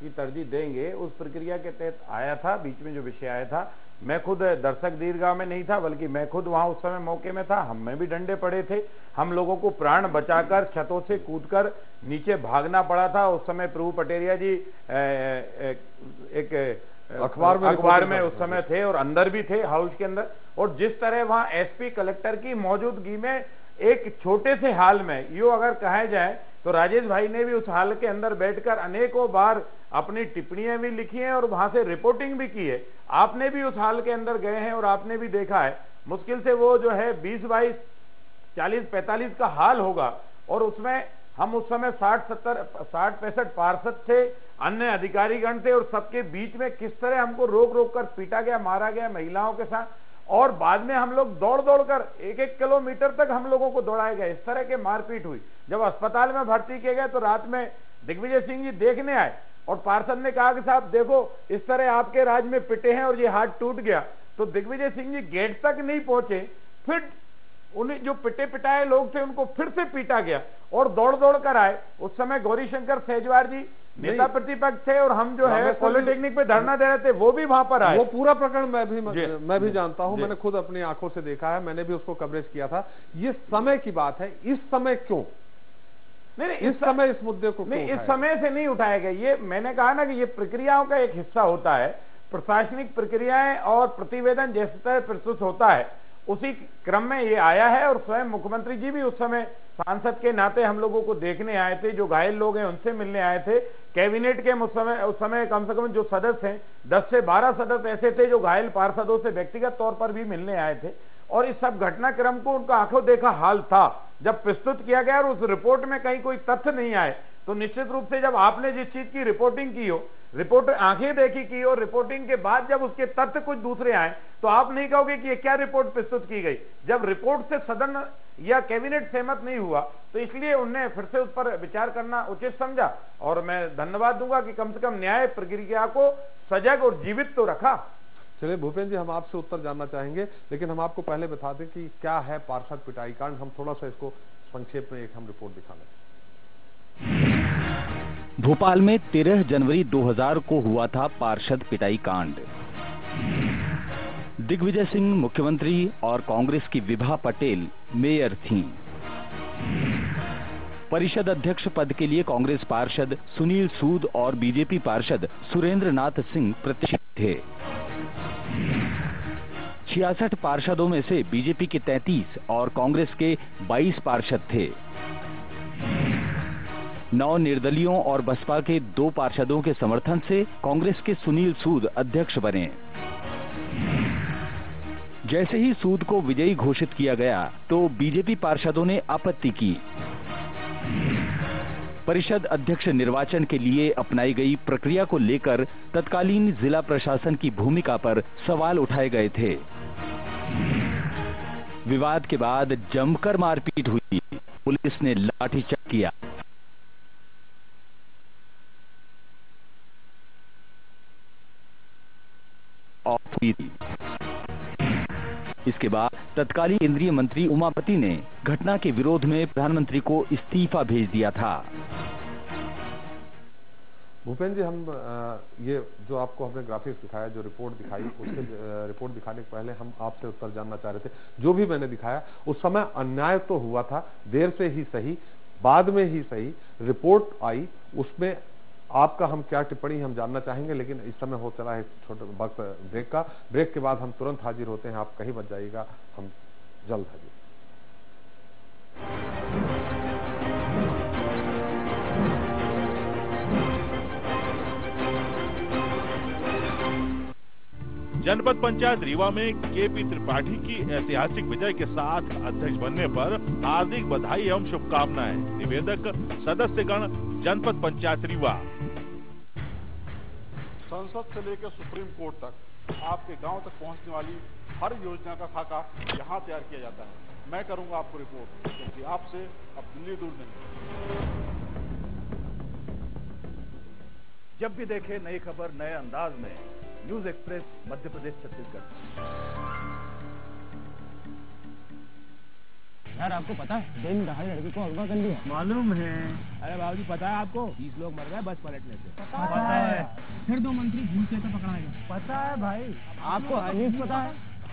की तरजीह देंगे, उस प्रक्रिया के तहत आया था। बीच में जो विषय आया था, मैं खुद दर्शक दीर्घा में नहीं था, बल्कि मैं खुद वहां उस समय मौके में था। हमें भी डंडे पड़े थे, हम लोगों को प्राण बचाकर छतों से कूदकर नीचे भागना पड़ा था। उस समय प्रभु पटेरिया जी एक अखबार में उस समय थे और अंदर भी थे, हाउस के अंदर। और जिस तरह वहां एसपी कलेक्टर की मौजूदगी में एक छोटे से हाल में, यो अगर कहा जाए तो राजेश भाई ने भी उस हाल के अंदर बैठकर अनेकों बार अपनी टिप्पणियां भी लिखी हैं और वहां से रिपोर्टिंग भी की है। आपने भी उस हाल के अंदर गए हैं और आपने भी देखा है, मुश्किल से वो जो है 20, 22, 40, 45 का हाल होगा। और उसमें हम उस समय 60-65 पार्षद थे, अन्य अधिकारीगण थे, और सबके बीच में किस तरह हमको रोक कर पीटा गया, मारा गया महिलाओं के साथ। और बाद में हम लोग दौड़ कर 1-1 किलोमीटर तक हम लोगों को दौड़ाया गया। इस तरह के मारपीट हुई। जब अस्पताल में भर्ती किए गए तो रात में दिग्विजय सिंह जी देखने आए और पार्षद ने कहा कि साहब देखो, इस तरह आपके राज में पिटे हैं और ये हाथ टूट गया। तो दिग्विजय सिंह जी गेट तक नहीं पहुंचे, फिर उन्हें जो पिटे पिटाए लोग थे उनको फिर से पीटा गया और दौड़ दौड़ कर आए। उस समय गौरीशंकर सेजवार जी नेता प्रतिपक्ष थे और हम जो है पॉलिटेक्निक पे धरना दे रहे थे, वो भी वहां पर आए। वो पूरा प्रकरण मैं भी जानता हूं, मैंने खुद अपनी आंखों से देखा है, मैंने भी उसको कवरेज किया था। ये समय की बात है, इस समय क्यों नहीं, इस समय इस मुद्दे को नहीं, इस समय से नहीं उठाया गया। ये मैंने कहा ना कि ये प्रक्रियाओं का एक हिस्सा होता है, प्रशासनिक प्रक्रियाएं और प्रतिवेदन जैसे प्रस्तुत होता है उसी क्रम में ये आया है। और स्वयं मुख्यमंत्री जी भी उस समय सांसद के नाते हम लोगों को देखने आए थे, जो घायल लोग हैं उनसे मिलने आए थे। कैबिनेट के उस समय कम से कम जो सदस्य हैं 10 से 12 सदस्य ऐसे थे जो घायल पार्षदों से व्यक्तिगत तौर पर भी मिलने आए थे और इस सब घटनाक्रम को उनका आंखों देखा हाल था जब प्रस्तुत किया गया और उस रिपोर्ट में कहीं कोई तथ्य नहीं आए तो निश्चित रूप से जब आपने जिस चीज की रिपोर्टिंग की हो, रिपोर्ट आंखें देखी की और रिपोर्टिंग के बाद जब उसके तथ्य कुछ दूसरे आए तो आप नहीं कहोगे कि ये क्या रिपोर्ट प्रस्तुत की गई। जब रिपोर्ट से सदन या कैबिनेट सहमत नहीं हुआ तो इसलिए उन्हें फिर से उस पर विचार करना उचित समझा और मैं धन्यवाद दूंगा कि कम से कम न्याय प्रक्रिया को सजग और जीवित तो रखा। चलिए भूपेंद्र जी, हम आपसे उत्तर जानना चाहेंगे, लेकिन हम आपको पहले बता दें कि क्या है पार्षद पिटाई कांड। हम थोड़ा सा इसको संक्षेप में एक हम रिपोर्ट दिखा लें। भोपाल में 13 जनवरी 2000 को हुआ था पार्षद पिटाई कांड। दिग्विजय सिंह मुख्यमंत्री और कांग्रेस की विभा पटेल मेयर थीं। परिषद अध्यक्ष पद के लिए कांग्रेस पार्षद सुनील सूद और बीजेपी पार्षद सुरेंद्र नाथ सिंह प्रत्याशी थे। 66 पार्षदों में से बीजेपी के 33 और कांग्रेस के 22 पार्षद थे। 9 निर्दलियों और बसपा के 2 पार्षदों के समर्थन से कांग्रेस के सुनील सूद अध्यक्ष बने। जैसे ही सूद को विजयी घोषित किया गया तो बीजेपी पार्षदों ने आपत्ति की। परिषद अध्यक्ष निर्वाचन के लिए अपनाई गई प्रक्रिया को लेकर तत्कालीन जिला प्रशासन की भूमिका पर सवाल उठाए गए थे। विवाद के बाद जमकर मारपीट हुई, पुलिस ने लाठीचार्ज किया। इसके बाद तत्कालीन केंद्रीय मंत्री उमापति ने घटना के विरोध में प्रधानमंत्री को इस्तीफा भेज दिया था। भूपेंद्र जी, हम ये जो आपको हमने ग्राफिक्स दिखाया, जो रिपोर्ट दिखाई, उसके रिपोर्ट दिखाने के पहले हम आपसे उत्तर जानना चाह रहे थे। जो भी मैंने दिखाया उस समय अन्याय तो हुआ था, देर से ही सही, बाद में ही सही रिपोर्ट आई, उसमें आपका हम क्या टिप्पणी हम जानना चाहेंगे। लेकिन इस समय हो चला है छोटे वक्त ब्रेक का। ब्रेक के बाद हम तुरंत हाजिर होते हैं, आप कहीं मत जाइएगा, हम जल्द हाजिर। जनपद पंचायत रीवा में केपी त्रिपाठी की ऐतिहासिक विजय के साथ अध्यक्ष बनने पर हार्दिक बधाई एवं शुभकामनाएं। निवेदक सदस्यगण जनपद पंचायत रीवा। संसद से लेकर सुप्रीम कोर्ट तक आपके गांव तक पहुंचने वाली हर योजना का खाका यहां तैयार किया जाता है। मैं करूंगा आपको रिपोर्ट, क्योंकि आपसे अब दिल्ली दूर नहीं। जब भी देखे नई खबर नए अंदाज में, न्यूज एक्सप्रेस मध्य प्रदेश छत्तीसगढ़। यार आपको पता है दिन दहाड़ी लड़की को अगवा कर लिया? मालूम है। अरे बाबूजी पता है आपको 20 लोग मर गए बस पलटने से। पता है। फिर 2 मंत्री घूस लेकर पकड़ा गया। पता है भाई। आपको न्यूज पता है?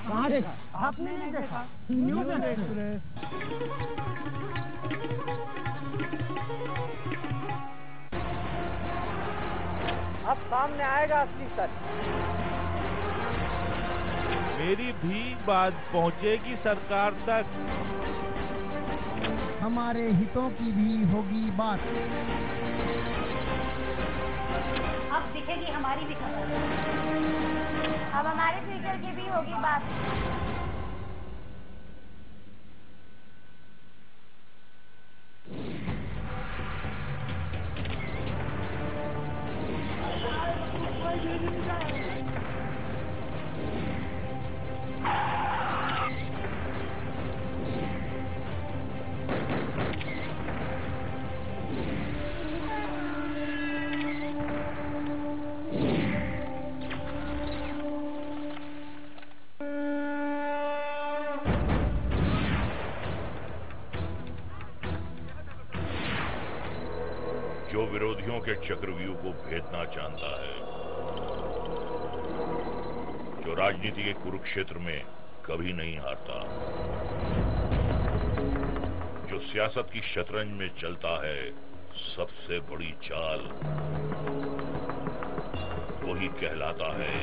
कहाँ देखा? आपने नहीं देखा? News express. अब सामने आएगा असली सच। मेरी भी बात पहुंचेगी सरकार तक। हमारे हितों की भी होगी बात। अब दिखेगी हमारी भी खबर। अब हमारे फ्यूचर की भी होगी बात। चक्रव्यूह को भेदना जानता है, जो राजनीति के कुरुक्षेत्र में कभी नहीं हारता, जो सियासत की शतरंज में चलता है सबसे बड़ी चाल, वही कहलाता है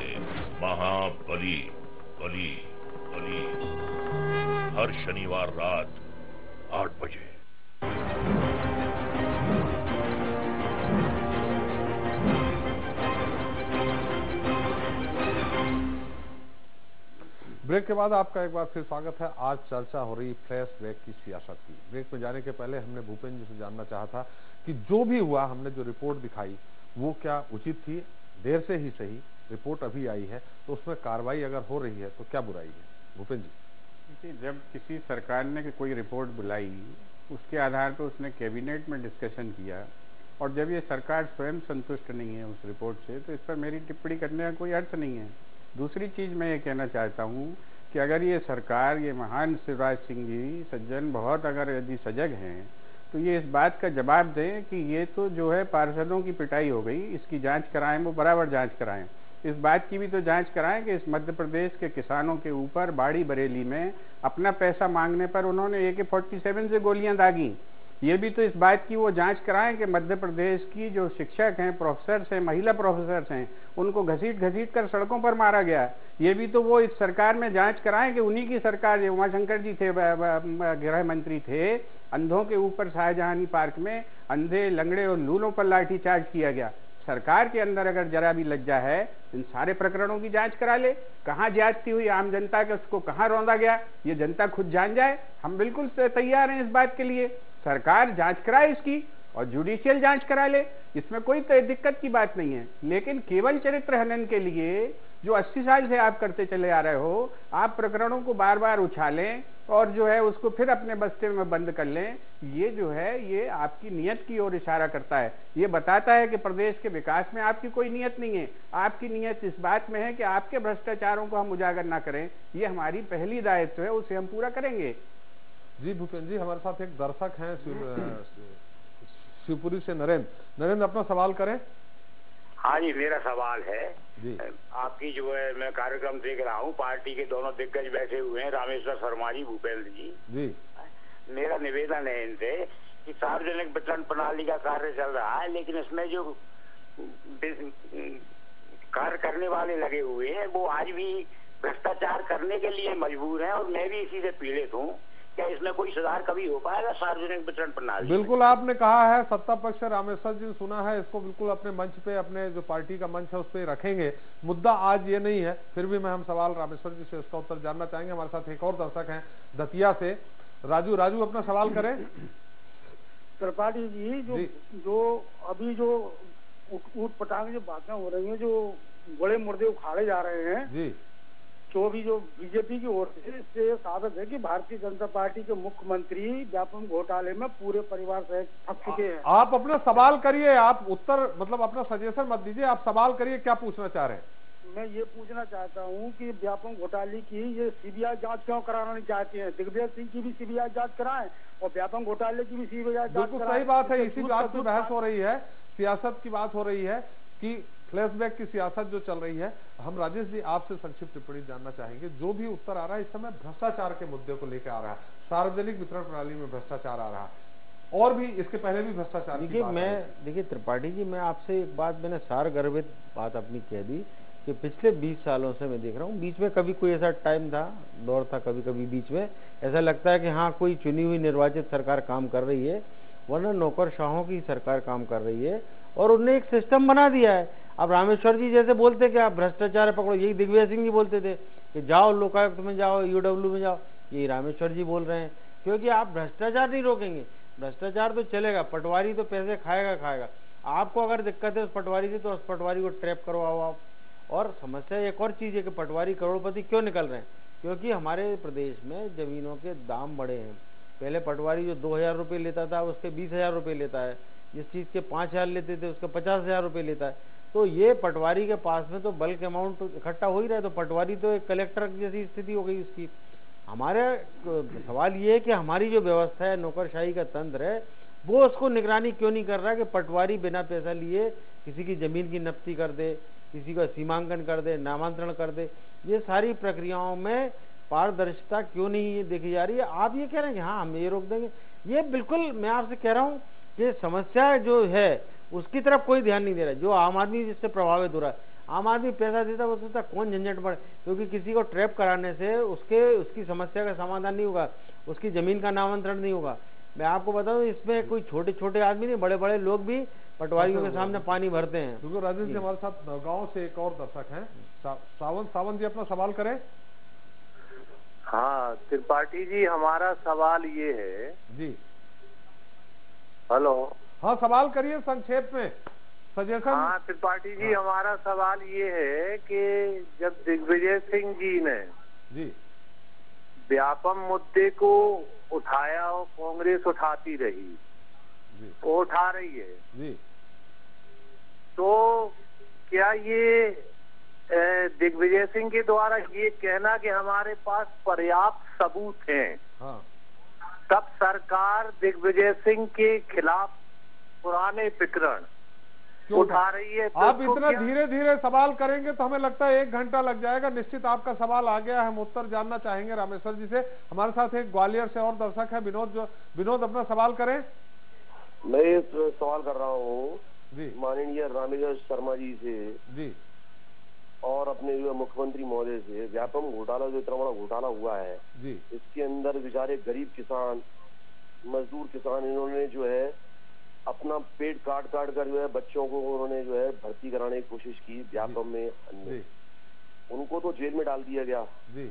महाबली। बली बली हर शनिवार रात 8 बजे। ब्रेक के बाद आपका एक बार फिर स्वागत है। आज चर्चा हो रही फ्लैशबैक की सियासत की। ब्रेक में जाने के पहले हमने भूपेंद्र जी से जानना चाहा था कि जो भी हुआ, हमने जो रिपोर्ट दिखाई वो क्या उचित थी? देर से ही सही, रिपोर्ट अभी आई है, तो उसमें कार्रवाई अगर हो रही है तो क्या बुराई है? भूपेंद्र जी। देखिए, जब किसी सरकार ने कोई रिपोर्ट बुलाई, उसके आधार पर उसने कैबिनेट में डिस्कशन किया, और जब ये सरकार स्वयं संतुष्ट नहीं है उस रिपोर्ट से, तो इस पर मेरी टिप्पणी करने का कोई अर्थ नहीं है। दूसरी चीज मैं ये कहना चाहता हूँ कि अगर ये सरकार, ये महान शिवराज सिंह जी सज्जन बहुत अगर यदि सजग हैं, तो ये इस बात का जवाब दें कि ये तो जो है पार्षदों की पिटाई हो गई, इसकी जांच कराएं, वो बराबर जांच कराएं। इस बात की भी तो जांच कराएं कि इस मध्य प्रदेश के किसानों के ऊपर बाड़ी बरेली में अपना पैसा मांगने पर उन्होंने AK-47 से गोलियां दागी। ये भी तो इस बात की वो जांच कराएं कि मध्य प्रदेश की जो शिक्षक हैं, प्रोफेसर्स हैं, महिला प्रोफेसर्स हैं, उनको घसीट कर सड़कों पर मारा गया। ये भी तो वो इस सरकार में जांच कराएं कि उन्हीं की सरकार, जो उमाशंकर जी थे, गृह मंत्री थे, अंधों के ऊपर शाहजहानी पार्क में अंधे, लंगड़े और लूलों पर लाठीचार्ज किया गया। सरकार के अंदर अगर जरा भी लज्जा है, इन सारे प्रकरणों की जांच करा ले। कहाँ ज्यादती हुई आम जनता के, उसको कहाँ रौंदा गया, ये जनता खुद जान जाए। हम बिल्कुल तैयार हैं इस बात के लिए। सरकार जांच कराए इसकी, और जुडिशियल जांच करा ले, इसमें कोई दिक्कत की बात नहीं है। लेकिन केवल चरित्र हनन के लिए जो 80 साल से आप करते चले आ रहे हो, आप प्रकरणों को बार बार उछालें और जो है उसको फिर अपने बस्ते में बंद कर लें, ये जो है ये आपकी नीयत की ओर इशारा करता है। ये बताता है कि प्रदेश के विकास में आपकी कोई नीयत नहीं है। आपकी नीयत इस बात में है कि आपके भ्रष्टाचारों को हम उजागर ना करें। ये हमारी पहली दायित्व है, उसे हम पूरा करेंगे। जी भूपेंद्र जी, हमारे साथ एक दर्शक हैं शिवपुरी से नरेंद्र, अपना सवाल करें। हाँ जी, मेरा सवाल है आपकी जो है, मैं कार्यक्रम देख रहा हूँ, पार्टी के दोनों दिग्गज बैठे हुए हैं, रामेश्वर शर्मा जी, भूपेंद्र जी। मेरा निवेदन है इनसे कि सार्वजनिक वितरण प्रणाली का कार्य चल रहा है, लेकिन इसमें जो कार्य करने वाले लगे हुए हैं वो आज भी भ्रष्टाचार करने के लिए मजबूर हैं, और मैं भी इसी से पीड़ित हूँ। क्या इसमें कोई सुधार कभी हो पाएगा सार्वजनिक वितरण प्रणाली? बिल्कुल, आपने कहा है सत्ता पक्ष से रामेश्वर जी सुना है, इसको बिल्कुल अपने मंच पे, अपने जो पार्टी का मंच है उस पर रखेंगे। मुद्दा आज ये नहीं है, फिर भी मैं हम सवाल रामेश्वर जी से इसका उत्तर जानना चाहेंगे। हमारे साथ एक और दर्शक हैं दतिया से, राजू, अपना सवाल करें। त्रिपाठी जी, जो अभी जो ऊट पटांग जो बातें हो रही हैं, जो बड़े मुर्दे उखाड़े जा रहे हैं जी, तो भी जो बीजेपी की ओर से इससे साबित है कि भारतीय जनता पार्टी के मुख्यमंत्री व्यापम घोटाले में पूरे परिवार से फंस चुके हैं। आप अपना सवाल करिए, आप उत्तर मतलब अपना सजेशन मत दीजिए, आप सवाल करिए, क्या पूछना चाह रहे हैं? मैं ये पूछना चाहता हूँ कि व्यापम घोटाले की ये सीबीआई जांच क्यों कराना नहीं चाहते हैं? दिग्विजय सिंह की भी सीबीआई जांच कराएं और व्यापम घोटाले की भी सीबीआई जांच। बिल्कुल सही बात है, इसी बात पर बहस हो रही है, सियासत की बात हो रही है कि फ्लैशबैक की सियासत जो चल रही है। हम राजेश जी आपसे संक्षिप्त टिप्पणी जानना चाहेंगे। जो भी उत्तर आ रहा है इस समय भ्रष्टाचार के मुद्दे को लेकर आ रहा है, सार्वजनिक वितरण प्रणाली में भ्रष्टाचार आ रहा है, और भी इसके पहले भी भ्रष्टाचार। देखिए त्रिपाठी जी, मैं आपसे एक बात, मैंने सारगर्भित बात अपनी कह दी कि पिछले 20 सालों से मैं देख रहा हूँ, बीच में कभी कोई ऐसा टाइम था, दौर था, कभी कभी बीच में ऐसा लगता है कि हाँ कोई चुनी हुई निर्वाचित सरकार काम कर रही है, वरना नौकरशाहों की सरकार काम कर रही है, और उन्होंने एक सिस्टम बना दिया है। अब रामेश्वर जी जैसे बोलते कि आप भ्रष्टाचार पकड़ो, यही दिग्विजय सिंह जी बोलते थे कि जाओ लोकायुक्त में जाओ, UW में जाओ, यही रामेश्वर जी बोल रहे हैं। क्योंकि आप भ्रष्टाचार नहीं रोकेंगे, भ्रष्टाचार तो चलेगा, पटवारी तो पैसे खाएगा। आपको अगर दिक्कत है उस पटवारी से, तो उस पटवारी को ट्रैप करवाओ आप। और समस्या एक और चीज है कि पटवारी करोड़पति क्यों निकल रहे हैं? क्योंकि हमारे प्रदेश में जमीनों के दाम बढ़े हैं। पहले पटवारी जो 2000 रुपये लेता था, उसके 20,000 रुपये लेता है, जिस चीज के 5,000 लेते थे उसके 50,000 रुपये लेता है। तो ये पटवारी के पास में तो बल्क अमाउंट इकट्ठा हो ही रहा है, तो पटवारी तो एक कलेक्टर जैसी स्थिति हो गई उसकी। हमारे सवाल ये है कि हमारी जो व्यवस्था है, नौकरशाही का तंत्र है, वो उसको निगरानी क्यों नहीं कर रहा कि पटवारी बिना पैसा लिए किसी की जमीन की नफ्ती कर दे, किसी का सीमांकन कर दे, नामांतरण कर दे। ये सारी प्रक्रियाओं में पारदर्शिता क्यों नहीं देखी जा रही है? आप ये कह रहे हैं कि हाँ हम ये रोक देंगे, ये बिल्कुल मैं आपसे कह रहा हूँ कि समस्या जो है उसकी तरफ कोई ध्यान नहीं दे रहा है। जो आम आदमी जिससे प्रभावित हो रहा है, आम आदमी पैसा देता है, वो सोचता कौन झंझट पड़े, क्योंकि किसी को ट्रैप कराने से उसकी समस्या का समाधान नहीं होगा, उसकी जमीन का नामांतरण नहीं होगा। मैं आपको बताऊं, इसमें कोई छोटे छोटे आदमी नहीं, बड़े बड़े लोग भी पटवारियों के सामने पानी भरते हैं। क्योंकि राजेश जी हमारे साथ गांव से एक और दर्शक हैं, सावंत जी अपना सवाल करें। हाँ त्रिपाठी जी, हमारा सवाल ये है जी। हेलो। हाँ सवाल करिए संक्षेप में, सजेशन। हाँ त्रिपाठी जी, हमारा सवाल ये है कि जब दिग्विजय सिंह जी ने जी व्यापम मुद्दे को उठाया और कांग्रेस उठाती रही, वो उठा रही है जी, तो क्या ये दिग्विजय सिंह के द्वारा ये कहना कि हमारे पास पर्याप्त सबूत हैं, हाँ, तब सरकार दिग्विजय सिंह के खिलाफ पुराने प्रकरण उठा रही है? तो आप इतना धीरे धीरे सवाल करेंगे तो हमें लगता है 1 घंटा लग जाएगा। निश्चित आपका सवाल आ गया है, हम उत्तर जानना चाहेंगे रामेश्वर जी से। हमारे साथ एक ग्वालियर से और दर्शक है विनोद, विनोद अपना सवाल करें। मैं ये सवाल कर रहा हूँ जी माननीय रामेश्वर शर्मा जी से जी और अपने जो मुख्यमंत्री महोदय से, व्यापम घोटाला जो इतना बड़ा घोटाला हुआ है जी, इसके अंदर बेचारे गरीब किसान, मजदूर किसान, इन्होंने जो है अपना पेट काट काट कर जो है बच्चों को उन्होंने जो है भर्ती कराने की कोशिश की व्यापम में, अन्य उनको तो जेल में डाल दिया गया जी।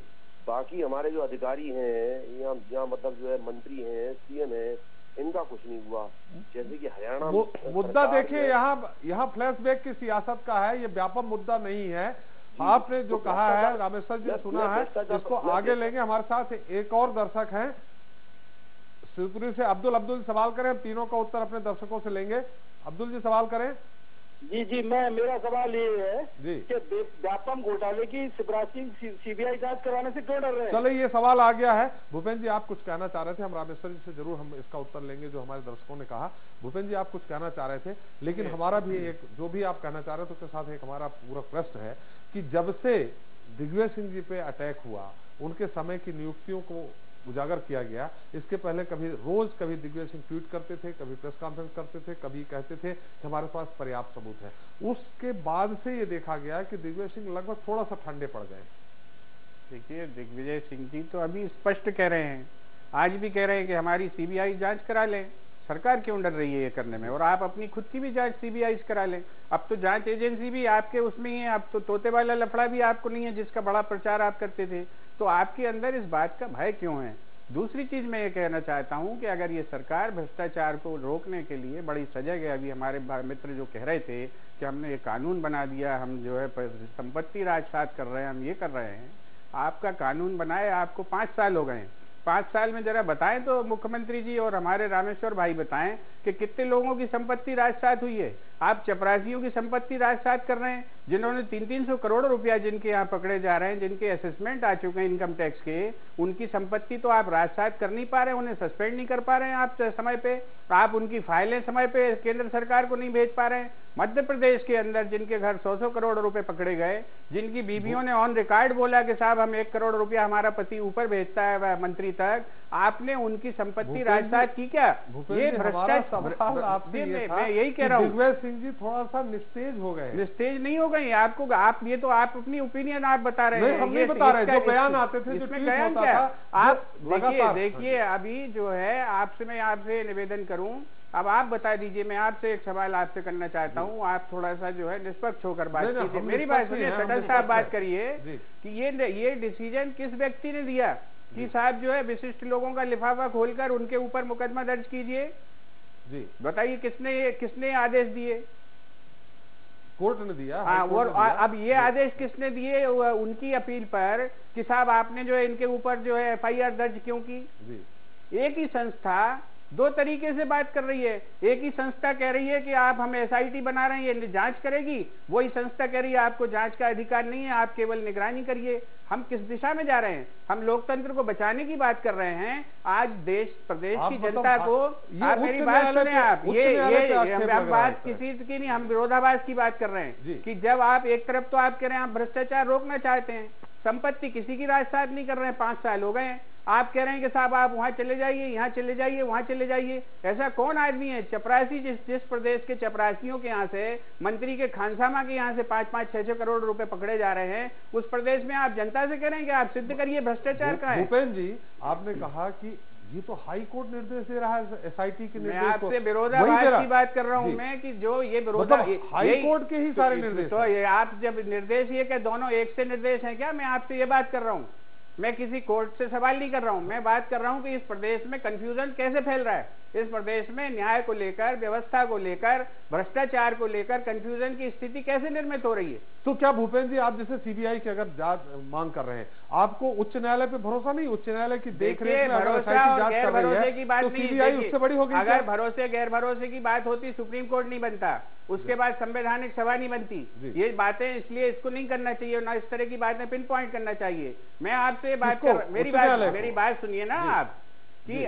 बाकी हमारे जो अधिकारी हैं यहाँ मतलब जो है मंत्री हैं, सीएम है, इनका कुछ नहीं हुआ। जैसे कि हरियाणा मुद्दा देखिए, यहाँ फ्लैशबैक की सियासत का है, ये व्यापम मुद्दा नहीं है। आपने जो कहा है रामेश्वर जी सुना है, इसको आगे लेंगे। हमारे साथ एक और दर्शक हैं शिवपुरी से, अब्दुल सवाल करें, हम तीनों का उत्तर अपने दर्शकों से लेंगे। अब्दुल जी सवाल करें। जी मेरा सवाल ये है जी कि व्यापम घोटाले की शिवराज सिंह सीबीआई जांच कराने से क्यों डर रहे हैं? चलो ये सवाल आ गया है। भूपेंद्र जी आप कुछ कहना चाह रहे थे, हम रामेश्वर जी से जरूर हम इसका उत्तर लेंगे जो हमारे दर्शकों ने कहा। भूपेंद्र जी आप कुछ कहना चाह रहे थे, लेकिन हमारा भी एक जो भी आप कहना चाह रहे थे उसके साथ एक हमारा पूरा प्रश्न है कि जब से दिग्विजय सिंह जी पे अटैक हुआ, उनके समय की नियुक्तियों को उजागर किया गया। इसके पहले कभी दिग्विजय सिंह ट्वीट करते थे, कभी प्रेस कॉन्फ्रेंस करते थे, कभी कहते थे कि हमारे पास पर्याप्त सबूत है। उसके बाद से ये देखा गया कि दिग्विजय सिंह लगभग थोड़ा सा ठंडे पड़ गए। देखिए दिग्विजय सिंह जी तो अभी स्पष्ट कह रहे हैं, आज भी कह रहे हैं कि हमारी सीबीआई जांच करा लें। सरकार क्यों डर रही है ये करने में? और आप अपनी खुद की भी जांच सीबीआई करा लें। अब तो जांच एजेंसी भी आपके उसमें ही है, अब तो तोते वाला लफड़ा भी आपको नहीं है जिसका बड़ा प्रचार आप करते थे। तो आपके अंदर इस बात का भय क्यों है? दूसरी चीज मैं ये कहना चाहता हूं कि अगर ये सरकार भ्रष्टाचार को रोकने के लिए बड़ी सजग है, अभी हमारे मित्र जो कह रहे थे कि हमने ये कानून बना दिया, हम जो है संपत्ति राजसात कर रहे हैं, हम ये कर रहे हैं। आपका कानून बनाए आपको 5 साल हो गए। 5 साल में जरा बताएं तो मुख्यमंत्री जी और हमारे रामेश्वर भाई बताएं कि कितने लोगों की संपत्ति राजसात हुई है। आप चपरासियों की संपत्ति राजसात कर रहे हैं, जिन्होंने 300-300 करोड़ रुपया जिनके यहाँ पकड़े जा रहे हैं, जिनके असेसमेंट आ चुके हैं इनकम टैक्स के, उनकी संपत्ति तो आप राजसात कर नहीं पा रहे, उन्हें सस्पेंड नहीं कर पा रहे हैं आप समय पे। आप उनकी फाइलें समय पे केंद्र सरकार को नहीं भेज पा रहे हैं। मध्य प्रदेश के अंदर जिनके घर 100-100 करोड़ रुपए पकड़े गए, जिनकी बीवियों ने ऑन रिकॉर्ड बोला कि साहब हम 1 करोड़ रुपया हमारा पति ऊपर भेजता है मंत्री तक, आपने उनकी संपत्ति राजसात की क्या? ये भ्रष्टाचार। मैं यही कह रहा हूँ दिग्विजय सिंह जी थोड़ा सा निस्तेज हो गए। निस्तेज नहीं हो गए आपको, आप ये तो आप अपनी ओपिनियन आप बता रहे हैं। हम नहीं बता रहे, जो बयान आते थे, जो बयान क्या आप देखिए अभी जो है आपसे मैं आपसे निवेदन करूं, अब आप बता दीजिए। मैं आपसे एक सवाल आपसे करना चाहता हूं, आप थोड़ा सा जो है निष्पक्ष होकर बात कीजिए। मेरी बात सुनिए, सटल साहब बात करिए कि ये डिसीजन किस व्यक्ति ने दिया कि साहब जो है विशिष्ट लोगों का लिफाफा खोलकर उनके ऊपर मुकदमा दर्ज कीजिए? जी बताइए, किसने आदेश दिए? कोर्ट ने दिया। हाँ, और अब ये आदेश किसने दिए उनकी अपील पर कि साहब आपने जो है इनके ऊपर जो है FIR दर्ज क्यों की? एक ही संस्था दो तरीके से बात कर रही है। एक ही संस्था कह रही है कि आप हम एसआईटी बना रहे हैं, ये जांच करेगी, वही संस्था कह रही है आपको जांच का अधिकार नहीं है, आप केवल निगरानी करिए। हम किस दिशा में जा रहे हैं? हम लोकतंत्र को बचाने की बात कर रहे हैं। आज देश प्रदेश की जनता को, आप मेरी बात सुने, आप ये बात किसी की नहीं, हम विरोधाभास की बात कर रहे हैं कि जब आप एक तरफ तो आप कह रहे हैं आप भ्रष्टाचार रोकना चाहते हैं, संपत्ति किसी की राजसात नहीं कर रहे हैं, 5 साल हो गए हैं, आप कह रहे हैं कि साहब आप वहां चले जाइए, यहाँ चले जाइए, वहां चले जाइए। ऐसा कौन आदमी है? चपरासी, जिस प्रदेश के चपरासियों के यहाँ से, मंत्री के खानसामा के यहाँ से 5-5, 6-6 करोड़ रुपए पकड़े जा रहे हैं, उस प्रदेश में आप जनता से कह रहे हैं कि आप सिद्ध करिए भ्रष्टाचार का है। भूपेंद्र जी, आपने कहा कि ये तो हाई कोर्ट निर्देश दे रहा है एसआईटी के निर्देश। मैं आपसे विरोधाभास की बात कर रहा हूँ मैं कि जो ये हाई कोर्ट के ही सारे निर्देश, तो ये आप जब निर्देश ये क्या दोनों एक से निर्देश हैं क्या? मैं आपसे ये बात कर रहा हूँ, मैं किसी कोर्ट से सवाल नहीं कर रहा हूं, मैं बात कर रहा हूं कि इस प्रदेश में कंफ्यूजन कैसे फैल रहा है। इस प्रदेश में न्याय को लेकर, व्यवस्था को लेकर, भ्रष्टाचार को लेकर कंफ्यूजन की स्थिति कैसे निर्मित हो रही है? तो क्या भूपेंद्र जी, आप जैसे सीबीआई की अगर जांच मांग कर रहे हैं, आपको उच्च न्यायालय पे भरोसा नहीं? उच्च न्यायालय की देखरेख में भरोसा और गैर भरोसे की बात नहीं, सीबीआई उससे बड़ी होगी। अगर भरोसे गैर भरोसे की बात होती सुप्रीम कोर्ट नहीं बनता, उसके बाद संवैधानिक सभा नहीं बनती। ये बातें इसलिए इसको नहीं करना चाहिए, ना इस तरह की बातें पिन पॉइंट करना चाहिए। मैं आपसे बात कर, मेरी बात सुनिए ना आप, कि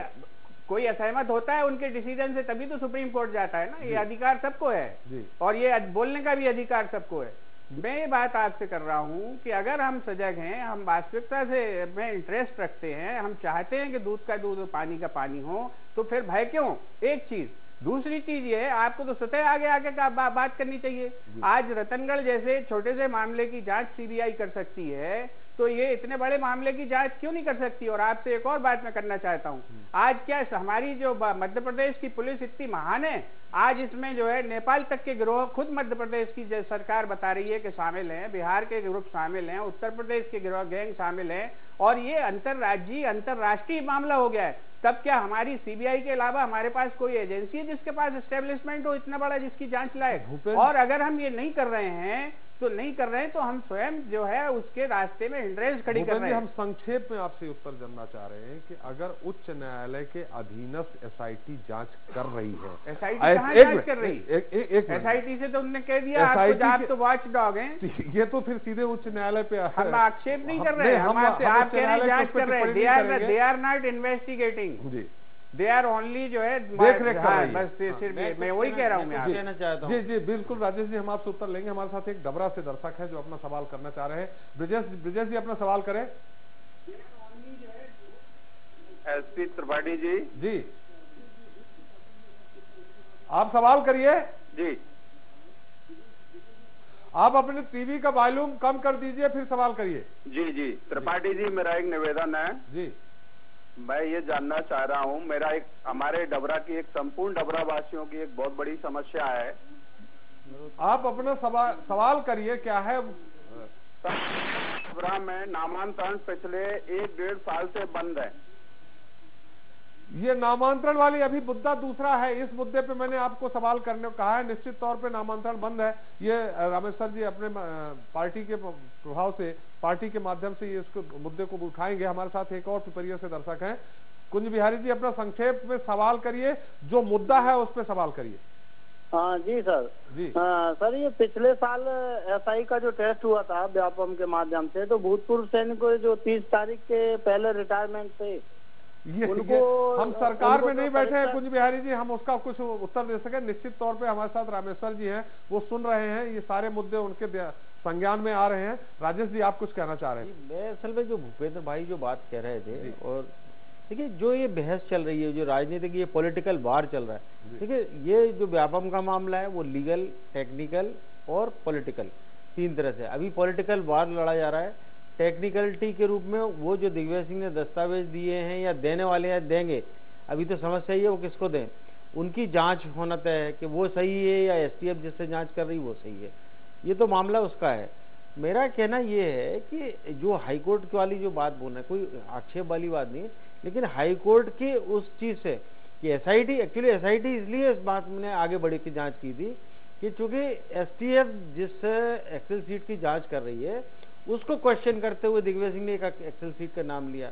कोई असहमत होता है उनके डिसीजन से तभी तो सुप्रीम कोर्ट जाता है ना, ये अधिकार सबको है और ये बोलने का भी अधिकार सबको है। मैं ये बात आपसे कर रहा हूं कि अगर हम सजग हैं, हम वास्तविकता से में इंटरेस्ट रखते हैं, हम चाहते हैं कि दूध का दूध और पानी का पानी हो, तो फिर भय क्यों? एक चीज। दूसरी चीज ये है, आपको तो स्वतः आगे आके बात करनी चाहिए। आज रतनगढ़ जैसे छोटे से मामले की जांच सीबीआई कर सकती है, तो ये इतने बड़े मामले की जांच क्यों नहीं कर सकती? और आपसे एक और बात मैं करना चाहता हूं, आज क्या हमारी जो मध्य प्रदेश की पुलिस इतनी महान है, आज इसमें जो है नेपाल तक के गिरोह खुद मध्य प्रदेश की सरकार बता रही है कि शामिल हैं, बिहार के ग्रुप शामिल हैं, उत्तर प्रदेश के गिरोह गैंग शामिल हैं, और ये अंतरराज्यीय अंतरराष्ट्रीय मामला हो गया है। तब क्या हमारी सीबीआई के अलावा हमारे पास कोई एजेंसी है जिसके पास एस्टेब्लिशमेंट हो इतना बड़ा, जिसकी जांच लायक? और अगर हम ये नहीं कर रहे हैं तो हम स्वयं जो है उसके रास्ते में हिंड्रेंस खड़ी कर रहे हैं। हम संक्षेप में आपसे उत्तर जानना चाह रहे हैं कि अगर उच्च न्यायालय के अधीनस्थ एसआईटी जांच कर रही है, एसआईटी कहाँ जांच कर रही है? एसआईटी से तो उन्होंने कह दिया आप तो वॉच डॉग हैं। ये तो फिर सीधे उच्च न्यायालय पे हम आक्षेप नहीं कर रहे, हम आपसे आप कह रहे हैं जांच कर रहे हैं, they are not investigating, they are only जो है देख रेख कर रही है। बस सिर्फ मैं वही कह रहा हूँ। मैं कहना चाहता हूँ जी बिल्कुल राजेश जी, हम आपसे उत्तर लेंगे। हमारे साथ एक डबरा से दर्शक है जो अपना सवाल करना चाह रहे हैं। ब्रिजेश जी अपना सवाल करें। एसपी त्रिपाठी जी। जी आप सवाल करिए। जी आप अपने टीवी का वॉल्यूम कम कर दीजिए, फिर सवाल करिए। जी त्रिपाठी जी, मेरा एक निवेदन है। जी मैं ये जानना चाह रहा हूँ, मेरा एक हमारे डबरा की एक संपूर्ण डबरा वासियों की एक बहुत बड़ी समस्या है। आप अपना सवाल करिए। क्या है? डबरा में नामांतरण पिछले 1-1.5 साल से बंद है। ये नामांतरण वाली अभी मुद्दा दूसरा है। इस मुद्दे पे मैंने आपको सवाल करने को कहा है। निश्चित तौर पे नामांतरण बंद है। ये रामेश्वर जी अपने पार्टी के प्रभाव से, पार्टी के माध्यम से ये इसको मुद्दे को उठाएंगे। हमारे साथ एक और पिपरिया से दर्शक हैं। कुंज बिहारी जी अपना संक्षेप में सवाल करिए, जो मुद्दा है उस पर सवाल करिए। हाँ जी सर। जी सर, ये पिछले साल एसआई का जो टेस्ट हुआ था व्यापम के माध्यम से, तो भूतपूर्व सैनिकों जो 30 तारीख के पहले रिटायरमेंट थे, ये हम सरकार में नहीं बैठे हैं कुंज बिहारी जी, हम उसका कुछ उत्तर दे सके। निश्चित तौर पे हमारे साथ रामेश्वर जी हैं, वो सुन रहे हैं, ये सारे मुद्दे उनके संज्ञान में आ रहे हैं। राजेश जी आप कुछ कहना चाह रहे हैं? मैं असल में जो भूपेंद्र भाई जो बात कह रहे थे, और देखिए जो ये बहस चल रही है, जो राजनीतिक ये पॉलिटिकल वार चल रहा है, देखिए ये जो व्यापम का मामला है वो लीगल, टेक्निकल और पॉलिटिकल, 3 तरह से अभी पॉलिटिकल वार लड़ा जा रहा है। टेक्निकलिटी के रूप में वो जो दिग्विजय सिंह ने दस्तावेज दिए हैं या देने वाले हैं देंगे, अभी तो समस्या ही है वो किसको दें, उनकी जांच होना तय है कि वो सही है या एसटीएफ जिससे जांच कर रही वो सही है, ये तो मामला उसका है। मेरा कहना ये है कि जो हाईकोर्ट वाली जो बात बोलना है, कोई आक्षेप वाली बात नहीं है, लेकिन हाईकोर्ट की उस चीज से कि एसआईटी, एक्चुअली एसआईटी इसलिए इस बात में आगे बढ़ के जांच की थी कि चूंकि एसटीएफ जिस एक्सेल सीट की जांच कर रही है उसको क्वेश्चन करते हुए दिग्विजय सिंह ने एक एक्सेल सीट का नाम लिया,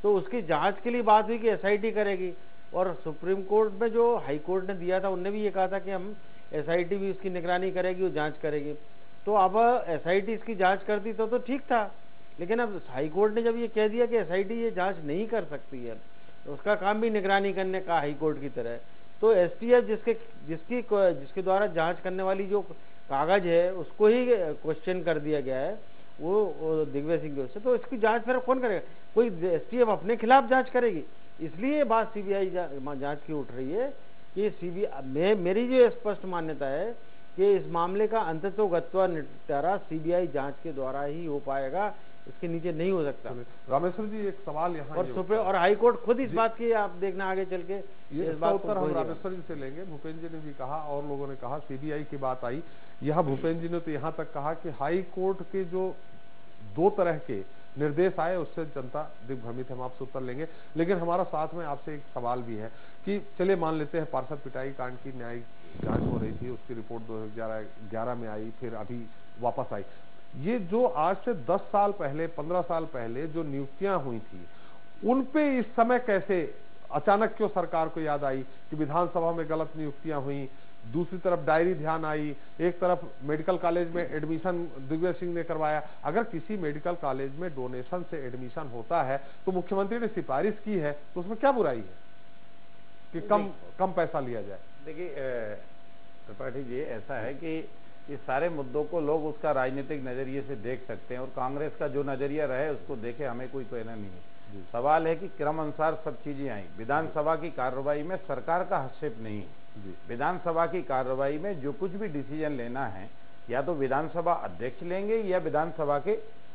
तो उसकी जांच के लिए बात हुई कि एसआईटी करेगी, और सुप्रीम कोर्ट में जो हाई कोर्ट ने दिया था, उनने भी ये कहा था कि हम SIT भी उसकी निगरानी करेगी, वो जांच करेगी। तो अब SIT इसकी जांच करती तो ठीक था, लेकिन अब हाई कोर्ट ने जब ये कह दिया कि SIT ये जांच नहीं कर सकती है, उसका काम भी निगरानी करने का हाई कोर्ट की तरह, तो STF जिसके द्वारा जांच करने वाली जो कागज है उसको ही क्वेश्चन कर दिया गया है, वो दिग्विजय सिंह की ओर से। तो इसकी जांच फिर कौन करेगा? कोई STF अपने खिलाफ जांच करेगी? इसलिए ये बात CBI जांच की उठ रही है कि CBI मेरी जो स्पष्ट मान्यता है कि इस मामले का अंततोगत्वा निपटारा CBI जांच के द्वारा ही हो पाएगा, इसके नीचे नहीं हो सकता। रामेश्वर जी एक सवाल यहाँ और हाई कोर्ट खुद इस बात की, आप देखना आगे चल के इस बात उत्तर हम रामेश्वर जी से लेंगे। भूपेंद्र जी ने भी कहा और लोगों ने कहा, CBI की बात आई, यहाँ भूपेंद्र जी ने तो यहाँ तक कहा कि हाई कोर्ट के जो 2 तरह के निर्देश आए उससे जनता दिग्भ्रमित है। हम आपसे उत्तर लेंगे, लेकिन हमारा साथ में आपसे एक सवाल भी है कि चलिए मान लेते हैं पार्षद पिटाई कांड की न्यायिक जांच हो रही थी, उसकी रिपोर्ट 2011 में आई, फिर अभी वापस आई। ये जो आज से 10 साल पहले 15 साल पहले जो नियुक्तियां हुई थी, उन पे इस समय कैसे अचानक क्यों सरकार को याद आई कि विधानसभा में गलत नियुक्तियां हुई, दूसरी तरफ डायरी ध्यान आई, एक तरफ मेडिकल कॉलेज में एडमिशन दिग्विजय सिंह ने करवाया। अगर किसी मेडिकल कॉलेज में डोनेशन से एडमिशन होता है तो मुख्यमंत्री ने सिफारिश की है, तो उसमें क्या बुराई है कि कम पैसा लिया जाए? देखिए त्रिपाठी जी, ऐसा है कि इस सारे मुद्दों को लोग उसका राजनीतिक नजरिए से देख सकते हैं, और कांग्रेस का जो नजरिया रहे उसको देखे, हमें कोई कहना नहीं है। सवाल है कि क्रम अनुसार सब चीजें आई। विधानसभा की कार्रवाई में सरकार का हस्तक्षेप नहीं है। विधानसभा की कार्रवाई में जो कुछ भी डिसीजन लेना है, या तो विधानसभा अध्यक्ष लेंगे या विधानसभा के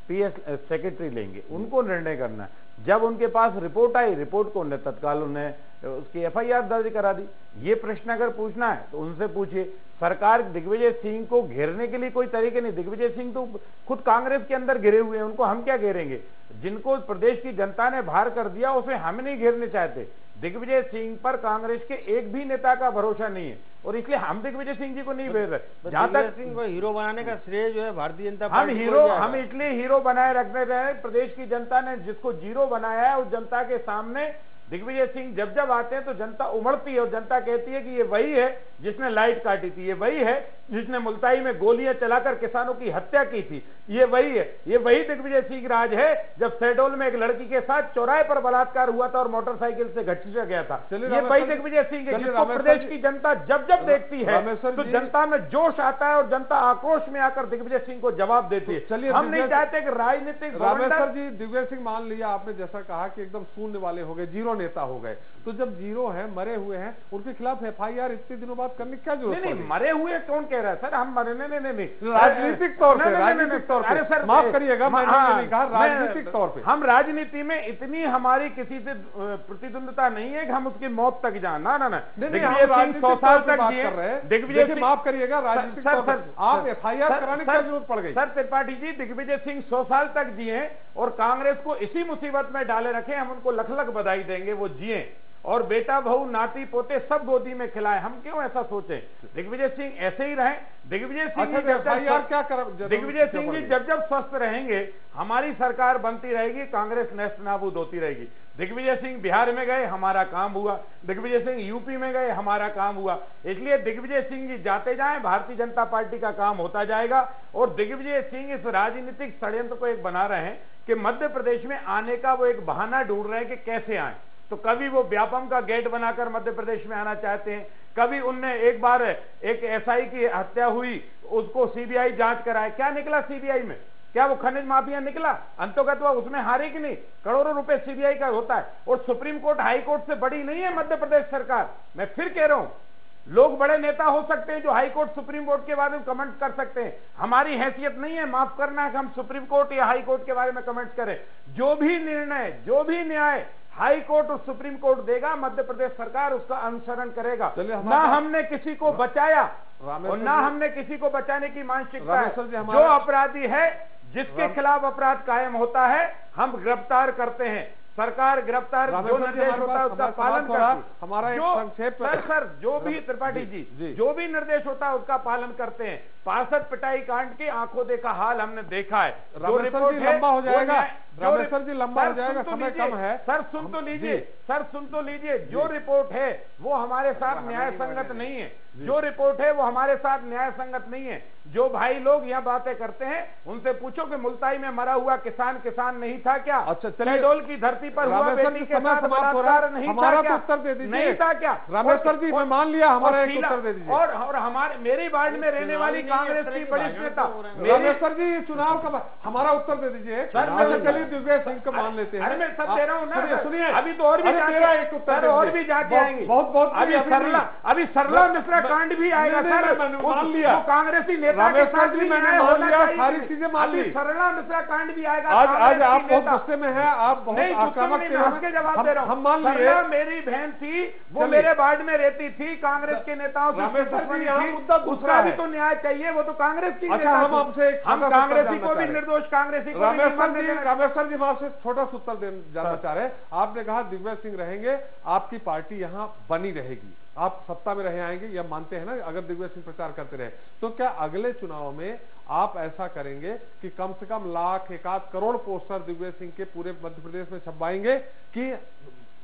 PS सेक्रेटरी लेंगे, उनको निर्णय करना है। जब उनके पास रिपोर्ट आई, रिपोर्ट को तत्काल उन्हें उसकी FIR दर्ज करा दी। ये प्रश्न अगर पूछना है तो उनसे पूछिए। सरकार दिग्विजय सिंह को घेरने के लिए कोई तरीके नहीं। दिग्विजय सिंह तो खुद कांग्रेस के अंदर घिरे हुए हैं, उनको हम क्या घेरेंगे? जिनको प्रदेश की जनता ने बाहर कर दिया उसे हम नहीं घेरने चाहते। दिग्विजय सिंह पर कांग्रेस के एक भी नेता का भरोसा नहीं है, और इसलिए हम दिग्विजय सिंह जी को नहीं भेज रहे। जहां तक सिंह को हीरो बनाने का श्रेय जो है भारतीय जनता पार्टी हम इसलिए हीरो बनाए रखने रहे। प्रदेश की जनता ने जिसको जीरो बनाया है, उस जनता के सामने दिग्विजय सिंह जब आते हैं तो जनता उमड़ती है, और जनता कहती है कि ये वही है जिसने लाइट काटी थी, ये वही है जिसने मुल्ताई में गोलियां चलाकर किसानों की हत्या की थी, ये वही दिग्विजय सिंह राज है जब शहडोल में एक लड़की के साथ चौराहे पर बलात्कार हुआ था और मोटरसाइकिल से घसीटा गया था। ये वही दिग्विजय सिंह है जिसको प्रदेश की जनता जब देखती है तो जनता में जोश आता है, और जनता आक्रोश में आकर दिग्विजय सिंह को जवाब देती है। चलिए, हम नहीं चाहते कि राजनीतिक रामेश्वर जी, दिग्विजय सिंह मान लिया आपने जैसा कहा कि एकदम शून्य वाले हो गए, जीरो नेता हो गए, तो जब जीरो है, मरे हुए हैं, उनके खिलाफ FIR इतने दिनों बाद करने की क्या जरूरत? नहीं, मरे हुए कौन कह रहा है सर? हम मरे नहीं, राजनीतिक तौर पे, अरे सर माफ करिएगा, मैंने नहीं कहा, राजनीतिक तौर पे। हम राजनीति में इतनी हमारी किसी से प्रतिद्वंदता नहीं है कि हम उसकी मौत तक जाए। ना दिग्विजय सिंह 100 साल तक जिए। दिग्विजय सिंह, माफ करिएगा, राजनीतिक आप FIR कराने की जरूरत पड़ गई? सर त्रिपाठी जी, दिग्विजय सिंह 100 साल तक जिए और कांग्रेस को इसी मुसीबत में डाले रखे। हम उनको लख लख बधाई देंगे, वो जिए और बेटा बहू नाती पोते सब गोदी में खिलाए। हम क्यों ऐसा सोचें? दिग्विजय सिंह ऐसे ही रहे। दिग्विजय सिंह जी जब स्वस्थ रहेंगे, हमारी सरकार बनती रहेगी, कांग्रेस नेस्त नाबूद होती रहेगी। दिग्विजय सिंह बिहार में गए, हमारा काम हुआ। दिग्विजय सिंह यूपी में गए, हमारा काम हुआ। इसलिए दिग्विजय सिंह जी जाते जाएं, भारतीय जनता पार्टी का काम होता जाएगा। और दिग्विजय सिंह इस राजनीतिक षड्यंत्र को एक बना रहे हैं कि मध्य प्रदेश में आने का वो एक बहाना ढूंढ रहे हैं कि कैसे आए। तो कभी वो व्यापम का गेट बनाकर मध्य प्रदेश में आना चाहते हैं, कभी उनने एक बार एक SI की हत्या हुई, उसको CBI जांच कराए। क्या निकला CBI में? क्या वो खनिज माफिया निकला? अंतोगत्वा उसमें हारे कि नहीं? करोड़ों रुपए CBI का होता है, और सुप्रीम कोर्ट हाई कोर्ट से बड़ी नहीं है मध्य प्रदेश सरकार। मैं फिर कह रहा हूं, लोग बड़े नेता हो सकते हैं जो हाई कोर्ट सुप्रीम कोर्ट के बारे में कमेंट कर सकते हैं। हमारी हैसियत नहीं है, माफ करना है, कि हम सुप्रीम कोर्ट या हाई कोर्ट के बारे में कमेंट करें। जो भी निर्णय, जो भी न्याय हाई कोर्ट और सुप्रीम कोर्ट देगा, मध्य प्रदेश सरकार उसका अनुसरण करेगा। ना हमने किसी को बचाया और ना हमने किसी को बचाने की मानसिकता है। जो अपराधी है, जिसके खिलाफ अपराध कायम होता है, हम गिरफ्तार करते हैं। सरकार गिरफ्तार, जो निर्देश होता है उसका पालन करती है। हमारा सर जो भी त्रिपाठी जी जो भी निर्देश होता है उसका पालन करते हैं। पार्षद पिटाई कांड की आंखों देखा हाल हमने देखा है। रामेश्वर जी लंबा हो जाएगा, रामेश्वर जी लंबा हो जाएगा, समय कम है। सर सुन तो लीजिए, सर सुन तो लीजिए, जो रिपोर्ट है वो हमारे साथ न्याय संगत नहीं है, जो रिपोर्ट है वो हमारे साथ न्याय संगत नहीं है। जो भाई लोग यहाँ बातें करते हैं उनसे पूछो कि मुल्ताई में मरा हुआ किसान नहीं था क्या? अच्छा, शहडोल की धरती पर हुआ बेटी के साथ बलात्कार नहीं था क्या? उत्तर दे दीजिए, नहीं था क्या? रामेश्वर जी मैं मान लिया, हमारा एक उत्तर दे दीजिए। और हमारे मेरी वार्ड में रहने वाली कांग्रेस की बड़ी नेता रामेश्वर जी चुनाव का हमारा उत्तर दे दीजिए। चलिए दिग्विजय सिंह को मान लेते हैं। अरे मैं सब दे रहा हूँ ना, सुनिए अभी तो और भी एक उत्तर और भी जाके आएंगे। बहुत अभी सरला मिश्रा कांड भी आएगा सर, मान लिया कांग्रेसी नेता के साथ भी मैंने मान लिया, सारी चीजें मान ली। सरला मिश्रा कांड भी आएगा। आज आप बहुत गुस्से में हैं, आप बहुत आक्रामक थे। जवाब दे रहा हूँ, हम मान लिए। मेरी बहन थी, वो मेरे वार्ड में रहती थी, कांग्रेस के नेताओं से उसका भी तो न्याय चाहिए, वो तो कांग्रेस की। अच्छा हम आपसे हम कांग्रेसी को भी निर्दोष कांग्रेसी को रामेश्वर जी आपसे छोटा सा उत्तर जानना चाह रहे हैं। आपने कहा दिग्विजय सिंह रहेंगे, आपकी पार्टी यहाँ बनी रहेगी, आप सत्ता में रहे आएंगे, यह मानते हैं ना? अगर दिग्विजय सिंह प्रचार करते रहे तो क्या अगले चुनाव में आप ऐसा करेंगे कि कम से कम लाख 1 करोड़ पोस्टर दिग्विजय सिंह के पूरे मध्य प्रदेश में छपवाएंगे कि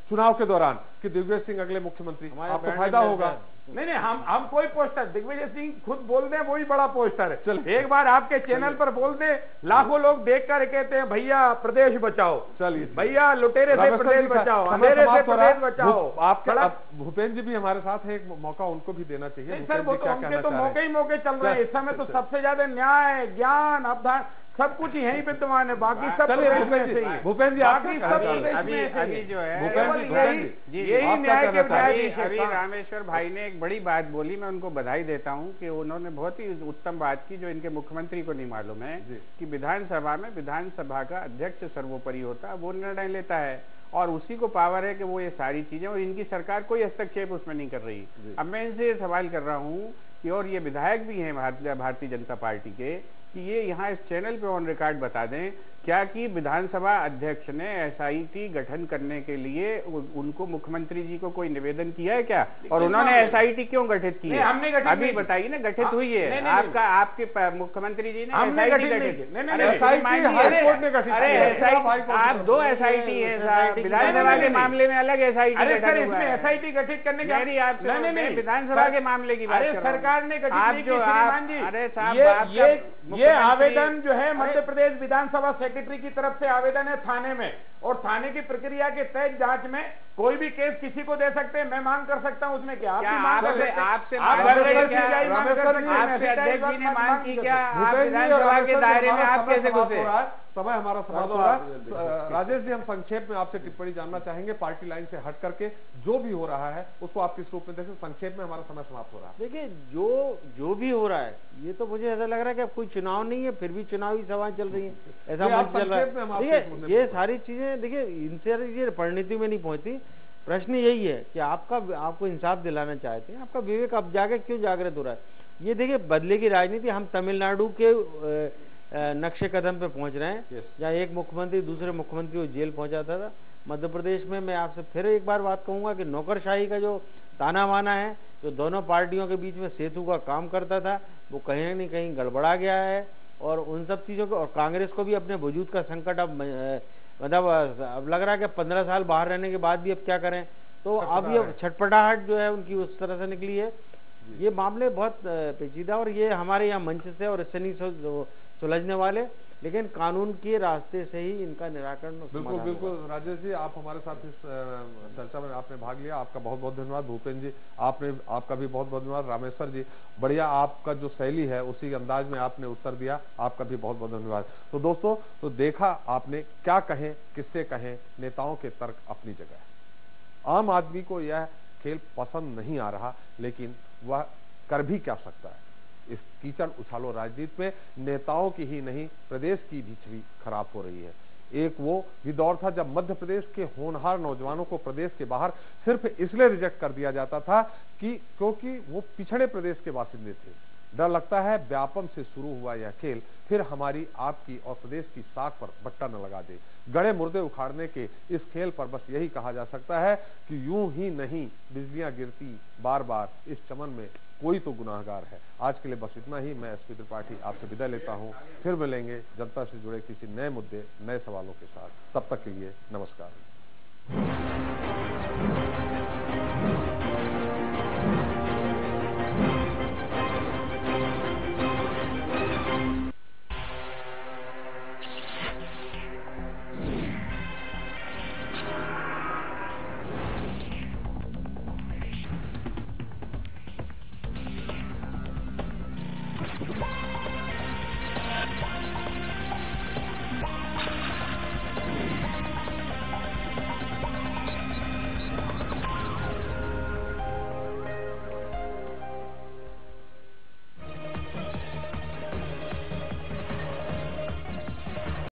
चुनाव के दौरान कि दिग्विजय सिंह अगले मुख्यमंत्री? आपको फायदा होगा। नहीं हम कोई पोस्टर, दिग्विजय सिंह खुद बोल दे वही बड़ा पोस्टर है। एक बार आपके चैनल पर बोल दे, लाखों लोग देख कर कहते हैं भैया प्रदेश बचाओ, चलिए भैया लुटेरे से प्रदेश बचाओ, अंधेरे से प्रदेश बचाओ। आपके भूपेंद्र जी भी हमारे साथ है, एक मौका उनको भी देना चाहिए। सर वो तो उनके तो मौके ही मौके चल रहे हैं इस समय, तो सबसे ज्यादा न्याय ज्ञान अवधान सब कुछ यहीं विद्यमान है, बाकी सब भूपेंद्र जी अभी जो है यही न्याय के अभी रामेश्वर भाई ने एक बड़ी बात बोली, मैं उनको बधाई देता हूं कि उन्होंने बहुत ही उत्तम बात की जो इनके मुख्यमंत्री को नहीं मालूम है कि विधानसभा में विधानसभा का अध्यक्ष सर्वोपरि होता है, वो निर्णय लेता है और उसी को पावर है कि वो ये सारी चीजें, और इनकी सरकार कोई हस्तक्षेप उसमें नहीं कर रही। अब मैं इनसे सवाल कर रहा हूं कि और ये विधायक भी हैं भारतीय जनता पार्टी के, कि ये यहाँ इस चैनल पे ऑन रिकॉर्ड बता दें क्या कि विधानसभा अध्यक्ष ने एसआईटी गठन करने के लिए उनको मुख्यमंत्री जी को कोई निवेदन किया है क्या? और उन्होंने एसआईटी क्यों गठित की है? हमने गठित अभी बताइए ना, गठित हुई है आपके मुख्यमंत्री जी ने एसआईटी गठित। आप 2 एसआईटी है, विधानसभा के मामले में अलग एसआईटी एसआईटी गठित करने की विधानसभा के मामले की बात सरकार ने ये आवेदन जो है मध्य प्रदेश विधानसभा सेक्रेटरी की तरफ से आवेदन है थाने में, और थाने की प्रक्रिया के तहत जांच में कोई भी केस किसी को दे सकते हैं। मैं मांग कर सकता हूं उसमें क्या आपसे अध्यक्ष जी ने मांग की क्या? आप विधानसभा के दायरे में आप कैसे घुसे? समय हमारा समाप्त हो रहा है। राजेश जी हम संक्षेप में आपसे टिप्पणी जानना चाहेंगे, पार्टी लाइन से हट करके जो भी हो रहा है उसको आप किस रूप में देखें? संक्षेप में हमारा समय समाप्त हो रहा है। देखिए जो भी हो रहा है ये तो मुझे ऐसा लग रहा है कि अब कोई चुनाव नहीं है, फिर भी चुनावी सभाएं चल रही है, ऐसा मंच चल रहा है। देखिए ये सारी चीजें देखिए इनसे ये परिणति में नहीं पहुंचती। प्रश्न यही है कि आपको इंसाफ दिलाना चाहते हैं, आपका विवेक अब जाके क्यों जागृत हो रहा है? ये देखिए बदले की राजनीति, हम तमिलनाडु के नक्शे कदम पे पहुंच रहे हैं जहाँ एक मुख्यमंत्री दूसरे मुख्यमंत्री को जेल पहुंचाता था। मध्य प्रदेश में मैं आपसे फिर एक बार बात कहूंगा कि नौकरशाही का जो ताना बाना है, जो दोनों पार्टियों के बीच में सेतु का काम करता था, वो कहीं न कहीं गड़बड़ा गया है। और उन सब चीजों को, और कांग्रेस को भी अपने वजूद का संकट अब मतलब अब लग रहा है कि 15 साल बाहर रहने के बाद भी अब क्या करें, तो अब ये छटपटाहट जो है उनकी उस तरह से निकली है। ये मामले बहुत पेचीदा, और ये हमारे यहाँ मंच से और इससे नहीं सुलझने वाले, लेकिन कानून के रास्ते से ही इनका निराकरण। बिल्कुल राजेश जी, आप हमारे साथ इस चर्चा में आपने भाग लिया, आपका बहुत बहुत धन्यवाद। भूपेंद्र जी आपका भी बहुत बहुत धन्यवाद। रामेश्वर जी बढ़िया, आपका जो शैली है उसी अंदाज में आपने उत्तर दिया, आपका भी बहुत बहुत धन्यवाद। तो दोस्तों तो देखा आपने, क्या कहें किससे कहें, नेताओं के तर्क अपनी जगह। आम आदमी को यह खेल पसंद नहीं आ रहा, लेकिन वह कर भी क्या सकता है। इस कीचड़ उछालो राजनीति में नेताओं की ही नहीं प्रदेश की भी छवि खराब हो रही है। एक वो भी दौर था जब मध्य प्रदेश के होनहार नौजवानों को प्रदेश के बाहर सिर्फ इसलिए रिजेक्ट कर दिया जाता था कि क्योंकि वो पिछड़े प्रदेश के बासिंदे थे, डर लगता है व्यापम से शुरू हुआ यह खेल फिर हमारी, आपकी और प्रदेश की साख पर बट्टा न लगा दे। गड़े मुर्दे उखाड़ने के इस खेल पर बस यही कहा जा सकता है कि यूं ही नहीं बिजलियां गिरती बार बार इस चमन में कोई तो गुनाहगार है। आज के लिए बस इतना ही। मैं एसपी त्रिपाठी आपसे विदा लेता हूं। फिर मिलेंगे जनता से जुड़े किसी नए मुद्दे, नए सवालों के साथ। तब तक के लिए नमस्कार।